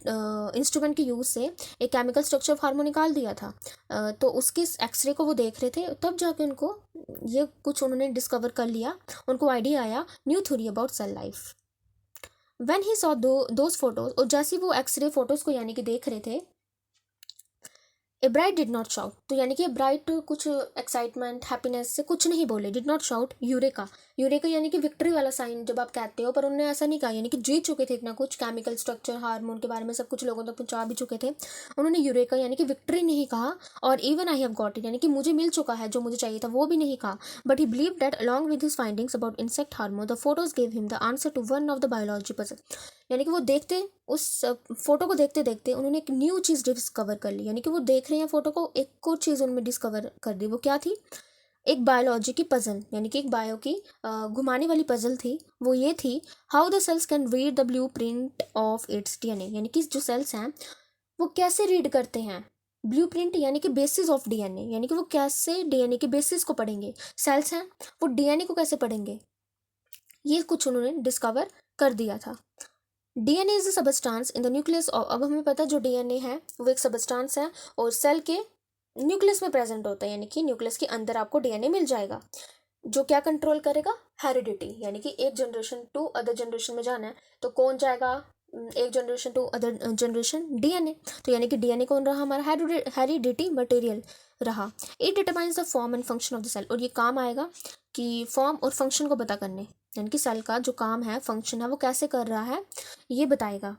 इंस्ट्रूमेंट के यूज़ से एक केमिकल स्ट्रक्चर ऑफ हार्मोन निकाल दिया था। तो उसके एक्सरे को वो देख रहे थे, तब जाके उनको ये कुछ उन्होंने डिस्कवर कर लिया, उनको आइडिया आया new theory about cell life. When he saw those photos, और जैसे वो एक्सरे फोटोज को यानी कि देख रहे थे, एब्राइट डिड नॉट शाउट, तो यानी कि एब्राइट कुछ एक्साइटमेंट हैप्पीनेस से कुछ नहीं बोले, did not shout eureka, eureka यानी कि विक्ट्री वाला साइन जब आप कहते हो, पर उन्होंने ऐसा नहीं कहा, यानी कि जीत चुके थे इतना कुछ, केमिकल स्ट्रक्चर हार्मोन के बारे में सब कुछ लोगों तक पहुंचा भी चुके थे। उन्होंने यूरेका यानी कि विक्ट्री नहीं कहा, और even I have got it यानी कि मुझे मिल चुका है जो मुझे चाहिए था वो भी नहीं कहा। But he believe that along with his findings about insect hormone the photos give him the answer to one of the biology puzzle, यानी कि वो देखते उस फोटो को देखते देखते उन्होंने एक न्यू चीज़ डिस्कवर कर ली, यानी कि वो देख रहे हैं फोटो को, एक और चीज़ उनमें डिस्कवर कर दी, वो क्या थी, एक बायोलॉजी की पजल, यानी कि एक बायो की घुमाने वाली पजल थी। वो ये थी, how the cells can read the blue print of its DNA, यानी कि जो सेल्स हैं वो कैसे रीड करते हैं ब्लू प्रिंट, यानी कि बेसिस ऑफ डीएनए, यानी कि वो कैसे डीएनए के बेसिस को पढ़ेंगे, सेल्स हैं वो डीएनए को कैसे पढ़ेंगे, ये कुछ उन्होंने डिस्कवर कर दिया था। DNA is a substance in the nucleus, अब हमें पता है जो डीएनए है वो एक सबस्टांस है और सेल के न्यूक्लियस में प्रेजेंट होता है, यानी कि न्यूक्लियस के अंदर आपको डीएनए मिल जाएगा, जो क्या कंट्रोल करेगा, हेरिडिटी, यानी कि एक जनरेशन टू अदर जनरेशन में जाना है तो कौन जाएगा, एक generation to other generation, DNA, तो यानी कि डीएनए कौन रहा, हमारा हेरिडिटी मटेरियल रहा। It determines the form and function of the cell, और ये काम आएगा कि फॉर्म और फंक्शन को पता करने, यानी कि सेल का जो काम है, फंक्शन है, वो कैसे कर रहा है ये बताएगा।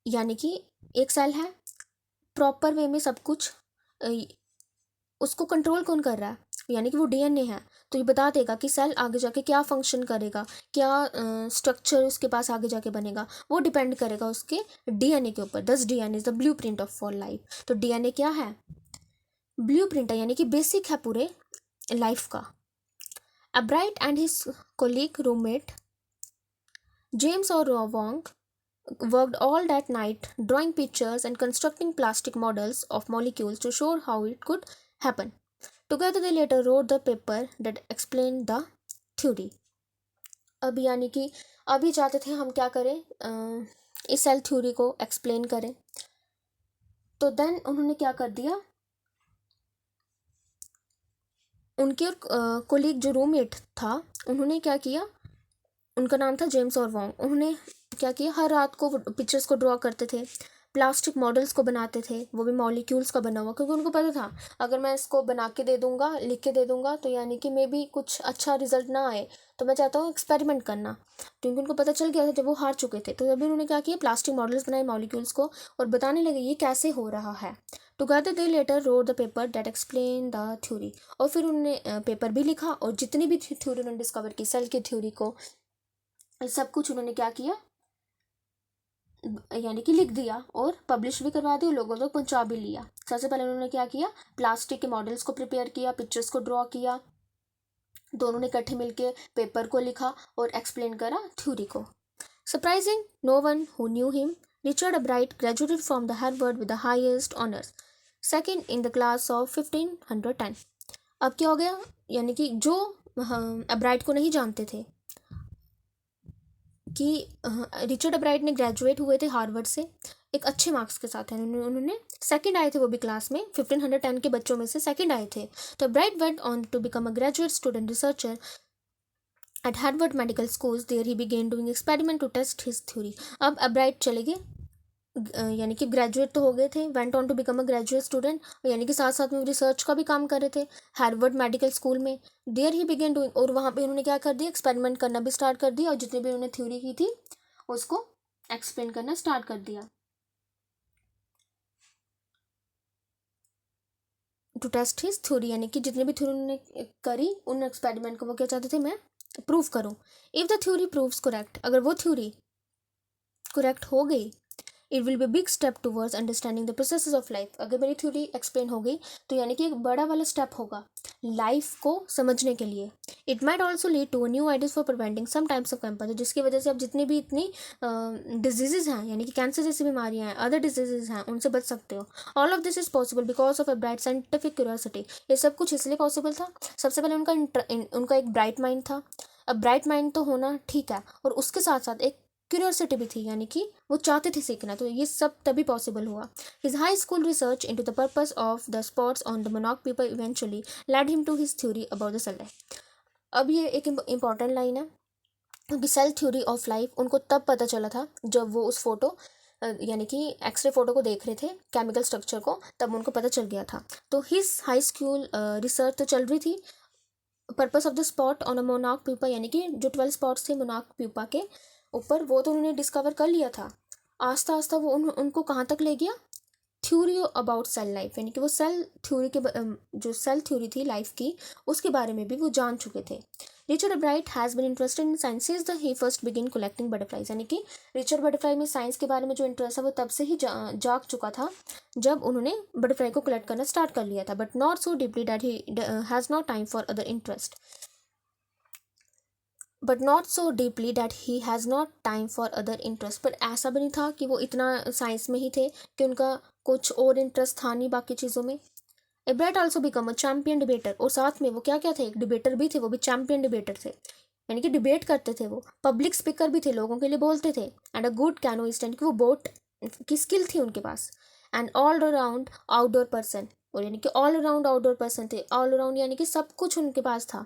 यानी कि एक सेल है, प्रॉपर वे में सब कुछ उसको कंट्रोल कौन कर रहा है, यानी कि वो डीएनए है, तो ये बता देगा कि सेल आगे जाके क्या फंक्शन करेगा, क्या स्ट्रक्चर उसके पास आगे जाके बनेगा, वो डिपेंड करेगा उसके डीएनए के ऊपर। दस DNA is the blue print of for life, तो डीएनए क्या है, ब्लू प्रिंट है, यानी कि बेसिक है पूरे लाइफ का। Ebright and his colleague roommate James और Wong worked all that night drawing pictures and constructing plastic models of molecules to show how it could happen. Together they later wrote the paper that explained the theory. अब यानी कि अभी चाहते थे हम क्या करें, इस सेल थ्योरी को एक्सप्लेन करें, तो देन उन्होंने क्या कर दिया, उनके और कोलीग जो रूममेट था उन्होंने क्या किया, उनका नाम था जेम्स और वोंग, उन्होंने क्या किया, हर रात को पिक्चर्स को ड्रॉ करते थे, प्लास्टिक मॉडल्स को बनाते थे, वो भी मॉलिक्यूल्स का बना हुआ, क्योंकि उनको पता था अगर मैं इसको बना के दे दूंगा, लिख के दे दूंगा, तो यानी कि मे भी कुछ अच्छा रिजल्ट ना आए, तो मैं चाहता हूँ एक्सपेरिमेंट करना, क्योंकि उनको पता चल गया था जब वो हार चुके थे, तो अभी उन्होंने क्या किया, प्लास्टिक मॉडल्स बनाए मॉलिक्यूल्स को और बताने लगे ये कैसे हो रहा है। Together they letter road the paper that explain the theory, और फिर उन्होंने पेपर भी लिखा, और जितनी भी थ्योरी उन्होंने डिस्कवर की, सेल की थ्योरी को, सब कुछ उन्होंने क्या किया, यानी कि लिख दिया और पब्लिश भी करवा दिया, लोगों तक पहुंचा भी लिया। सबसे पहले उन्होंने क्या किया, प्लास्टिक के मॉडल्स को प्रिपेयर किया, पिक्चर्स को ड्रॉ किया, दोनों ने इकट्ठे मिलके पेपर को लिखा और एक्सप्लेन करा थ्योरी को। Surprising no one who knew him, Richard Ebright graduated from the Harvard with the highest honours, second in the class of 1510। अब क्या हो गया, यानी कि जो अब्राइट को नहीं जानते थे कि रिचर्ड अब्राइट ने ग्रेजुएट हुए थे हार्वर्ड से एक अच्छे मार्क्स के साथ है, उन्होंने सेकंड आए थे, वो भी क्लास में 1510 के बच्चों में से सेकंड आए थे। तो Ebright went on to become a graduate student researcher at Harvard medical schools, there he began doing experiment to test his theory. अब अब्राइट चले गए, यानी कि ग्रेजुएट तो हो गए थे, went on to become a graduate student, यानी कि साथ साथ में रिसर्च का भी काम कर रहे थे हार्वर्ड मेडिकल स्कूल में। देयर ही बिगेन डूइंग, और वहाँ पे उन्होंने क्या कर दिया, एक्सपेरिमेंट करना भी स्टार्ट कर दिया और जितने भी उन्होंने थ्योरी की थी उसको एक्सप्लेन करना स्टार्ट कर दिया। टू टेस्ट हिज थ्योरी, यानी कि जितने भी थ्योरी उन्होंने करी उन एक्सपेरिमेंट को वो क्या चाहते थे, मैं प्रूव करूँ। If the theory proves correct, अगर वो थ्योरी करेक्ट हो गई, it will be big step towards understanding the processes of life. अगर मेरी थ्योरी एक्सप्लेन हो गई तो यानी कि एक बड़ा वाला स्टेप होगा लाइफ को समझने के लिए। It might also lead to new ideas for preventing some types of cancer, जिसकी वजह से अब जितनी भी इतनी डिजीजेज हैं, यानी कि कैंसर जैसी बीमारियां हैं, अदर डिजीजेज हैं, उनसे बच सकते हो। All of this is possible because of a bright scientific curiosity. ये सब कुछ इसलिए पॉसिबल था, सबसे पहले उनका एक ब्राइट माइंड था। अब ब्राइट माइंड तो होना ठीक है, और उसके साथ साथ एक क्यूरियोसिटी भी थी, यानी कि वो चाहते थे सीखना, तो ये सब तभी पॉसिबल हुआ। His high school research into the purpose of the spots on the मोनॉक pupa eventually led him to his theory about the cell life. अब ये एक इंपॉर्टेंट लाइन है, क्योंकि सेल थ्योरी ऑफ लाइफ उनको तब पता चला था जब वो उस फोटो यानी कि एक्सरे फोटो को देख रहे थे, केमिकल स्ट्रक्चर को, तब उनको पता चल गया था। तो हिज हाई स्कूल रिसर्च तो चल रही थी, purpose of the spot on a monarch pupa, यानी कि जो 12 स्पॉट्स थे मोनार्क प्यूपा के ऊपर, वो तो उन्होंने डिस्कवर कर लिया था। आस्ता आस्ता वो उनको कहाँ तक ले गया, थ्योरी अबाउट सेल लाइफ, यानी कि वो सेल थ्योरी के जो सेल थ्योरी थी लाइफ की, उसके बारे में भी वो जान चुके थे। Richard Ebright has been interested in science since the he first began collecting butterflies, यानी कि रिचर्ड बटरफ्लाई में साइंस के बारे में जो इंटरेस्ट है वो तब से ही जाग चुका था जब उन्होंने बटरफ्लाई को कलेक्ट करना स्टार्ट कर लिया था। But not so deeply that he has not time for other interest, but not so deeply that he has not time for other interest. पर ऐसा भी नहीं था कि वो इतना साइंस में ही थे कि उनका कुछ और इंटरेस्ट था नहीं बाकी चीज़ों में। Ebright also become a champion debater, और साथ में वो क्या क्या थे, एक डिबेटर भी थे, वो भी चैम्पियन डिबेटर थे, यानी कि डिबेट करते थे, वो पब्लिक स्पीकर भी थे, लोगों के लिए बोलते थे। एंड अ गुड कैनोइस्ट, यानी कि वो बोट की स्किल थी उनके पास। And all around outdoor person, और यानी कि ऑल अराउंड आउटडोर पर्सन थे, ऑल अराउंड यानी कि सब कुछ उनके पास था,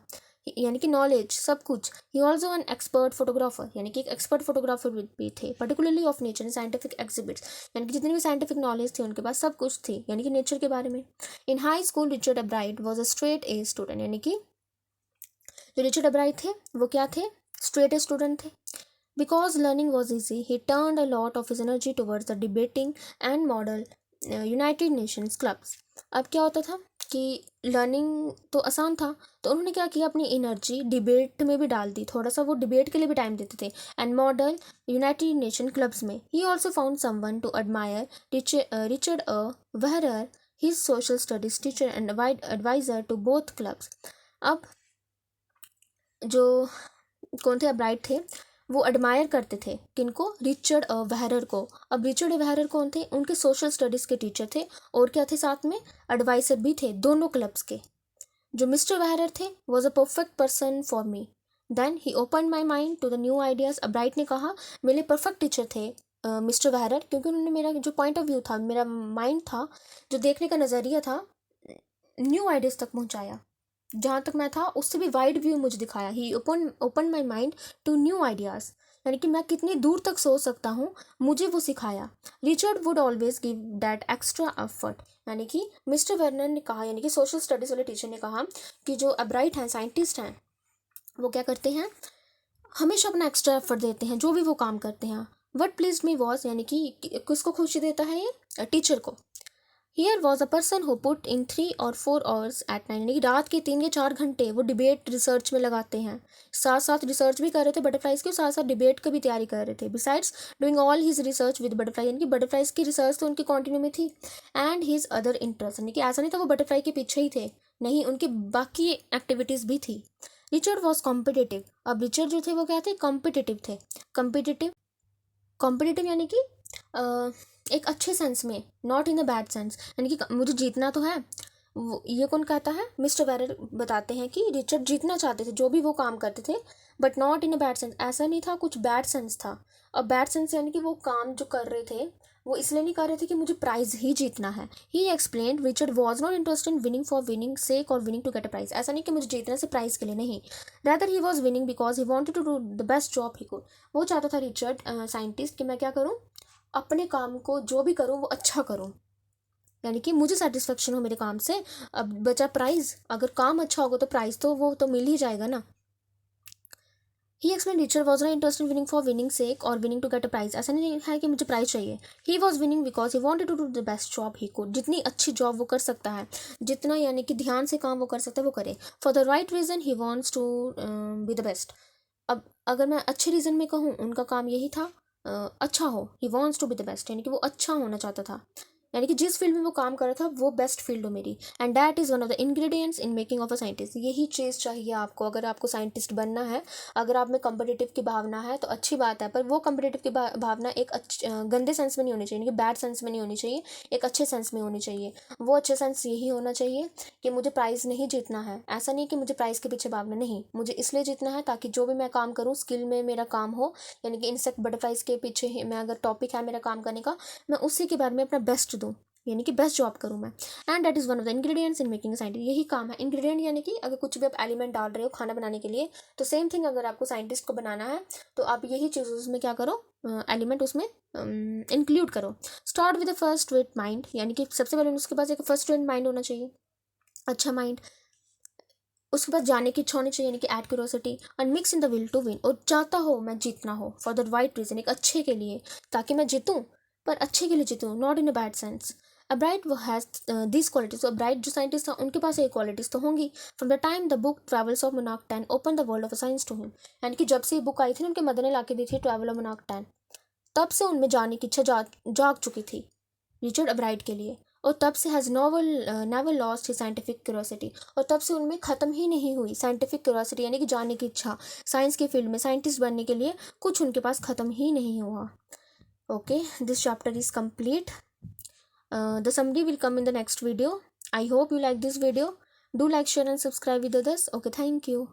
यानी कि नॉलेज सब कुछ। He also an expert photographer, यानी कि एक एक्सपर्ट फोटोग्राफर भी थे, particularly of nature and scientific exhibits, यानी कि जितनी भी साइंटिफिक नॉलेज थी उनके पास सब कुछ थी, यानी कि नेचर के बारे में। In high school Richard Ebright was a straight A student, यानी कि जो रिचर्ड अब्राइट थे वो क्या थे, स्ट्रेट ए स्टूडेंट थे। Because learning was easy he turned a lot of his energy towards the debating and model United Nations clubs. अब क्या होता था कि लर्निंग तो आसान था, तो उन्होंने क्या किया, अपनी एनर्जी डिबेट में भी डाल दी, थोड़ा सा वो डिबेट के लिए भी टाइम देते थे, and model United nation clubs में। He also found someone to admire, Richard A Weaver, his social studies teacher and adviser to both clubs. अब जो कौन थे, अब्राइट थे, वो एडमायर करते थे किनको, रिचर्ड वेहरर को। अब रिचर्ड वेहरर कौन थे, उनके सोशल स्टडीज़ के टीचर थे, और क्या थे साथ में, एडवाइजर भी थे दोनों क्लब्स के। जो मिस्टर वेहरर थे was a perfect person for me, then he open my mind to the new ideas. Ebright ने कहा मेरे परफेक्ट टीचर थे मिस्टर वेहरर, क्योंकि उन्होंने मेरा जो पॉइंट ऑफ व्यू था, मेरा माइंड था, जो देखने का नज़रिया था, न्यू आइडियाज़ तक पहुँचाया, जहाँ तक मैं था उससे भी वाइड व्यू मुझे दिखाया। He open my mind to new ideas, यानी कि मैं कितनी दूर तक सोच सकता हूँ, मुझे वो सिखाया। Richard would always give that extra effort, यानी कि मिस्टर वर्नर ने कहा, यानी कि सोशल स्टडीज़ वाले टीचर ने कहा कि जो अब्राइट हैं, साइंटिस्ट हैं, वो क्या करते हैं, हमेशा अपना एक्स्ट्रा एफर्ट देते हैं जो भी वो काम करते हैं। वट प्लीज मी वॉज, यानी कि किसको खुशी देता है ये, टीचर को। Here was a person who put in 3 or 4 hours at night, यानी कि रात के 3 या 4 घंटे वो डिबेट रिसर्च में लगाते हैं, साथ साथ रिसर्च भी कर रहे थे बटरफ्लाइज के, साथ साथ डिबेट की भी तैयारी कर रहे थे। Besides doing all his research with butterfly, यानी कि बटरफ्लाइज की रिसर्च तो उनकी कंटिन्यू में थी, एंड हिज अदर इंटरेस्ट, यानी कि ऐसा नहीं था वो बटरफ्लाई के पीछे ही थे, नहीं, उनकी बाकी एक्टिविटीज़ भी थी। रिचर्ड वॉज कॉम्पिटिटिव, अब रिचर्ड जो थे वो क्या थे, कॉम्पिटिटिव थे। कॉम्पिटिटिव, कॉम्पिटिटिव यानी कि एक अच्छे सेंस में, not in a bad sense, यानी कि मुझे जीतना तो है। ये कौन कहता है, मिस्टर वेरर बताते हैं कि रिचर्ड जीतना चाहते थे जो भी वो काम करते थे, but not in a bad sense, ऐसा नहीं था, कुछ बैड सेंस था। अब बैड सेंस यानी कि वो काम जो कर रहे थे वो इसलिए नहीं कर रहे थे कि मुझे प्राइज ही जीतना है। He explain Richard was not interested in winning for winning sake और winning to get a prize, ऐसा नहीं कि मुझे जीतने से प्राइज के लिए, नहीं, rather he was winning because he wanted to do the best job he could. वो चाहता था रिचर्ड साइंटिस्ट कि मैं क्या करूँ, अपने काम को जो भी करूँ वो अच्छा करूँ, यानी कि मुझे सेटिस्फेक्शन हो मेरे काम से। अब बचा प्राइज़, अगर काम अच्छा होगा तो प्राइज़ तो वो तो मिल ही जाएगा ना। He explain Richard was not interest in winning for winning sake और winning to get a prize, ऐसा नहीं है कि मुझे प्राइज चाहिए। He was winning because he wanted to do the best job he could, जितनी अच्छी जॉब वो कर सकता है, जितना यानी कि ध्यान से काम वो कर सकता है वो करे। For the right reason he wants to be the best. अब अगर मैं अच्छे रीज़न में कहूँ, उनका काम यही था अच्छा हो, he wants to be the best, यानी कि वो अच्छा होना चाहता था, यानी कि जिस फील्ड में वो काम कर रहा था वो बेस्ट फील्ड हो मेरी। And that is one of the ingredients in making of a scientist, यही चीज़ चाहिए आपको अगर आपको साइंटिस्ट बनना है। अगर आप में कम्पिटिटिव की भावना है तो अच्छी बात है, पर वो कम्पिटिटिव की भावना एक गंदे सेंस में नहीं होनी चाहिए, यानी कि बैड सेंस में नहीं होनी चाहिए, एक अच्छे सेंस में होनी चाहिए। वो अच्छे सेंस यही होना चाहिए कि मुझे प्राइज़ नहीं जीतना है, ऐसा नहीं कि मुझे प्राइज़ के पीछे भागना, नहीं, मुझे इसलिए जीतना है ताकि जो भी मैं काम करूँ स्किल में मेरा काम हो, यानी कि इंसेक्ट बटरफ्लाइज के पीछे ही मैं, अगर टॉपिक है मेरा काम करने का, मैं उसी के बारे में अपना बेस्ट दूँ, यानी कि बेस्ट जॉब करूँ मैं। And that is one of the ingredients in making scientist, यही काम है इंग्रेडिएंट, यानी कि अगर कुछ भी आप एलिमेंट डाल रहे हो खाना बनाने के लिए, तो सेम थिंग अगर आपको साइंटिस्ट को बनाना है तो आप यही चीज़ उसमें क्या करो, एलिमेंट उसमें इंक्लूड करो। Start with the first rate mind, यानी कि सबसे पहले उसके पास एक फर्स्ट रेट माइंड होना चाहिए, अच्छा माइंड, उसके पास जाने की इच्छा होनी चाहिए, यानी कि add curiosity, and mix in the will to win, और चाहता हो मैं जीतना हो फॉर द राइट रीजन, एक अच्छे के लिए, ताकि मैं जीतूं, पर अच्छे के लिए जीतूं, not in a bad sense. Ebright वो हैज दिस क्वालिटीज, तो ब्राइट जो साइंटिस्ट था उनके पास ये क्वालिटीज तो होंगी। From the time the book travels of monarch 10 open the world of science to him, यानी कि जब से ये बुक आई थी ना उनके मदर ने ला के दी थी, ट्रैवल ऑफ मोनार्क 10, तब से उनमें जाने की इच्छा जाग चुकी थी रिचर्ड अब्राइट के लिए, और तब से has novel never lost he scientific curiosity, और तब से उनमें ख़त्म ही नहीं हुई साइंटिफिक क्यूरोसिटी, यानी कि जानने की इच्छा, साइंस के फील्ड में साइंटिस्ट बनने के लिए कुछ उनके पास ख़त्म ही नहीं हुआ। Okay, this chapter is complete. The summary will come in the next video. I hope you like this video. Do like, share and subscribe with others. Okay, thank you.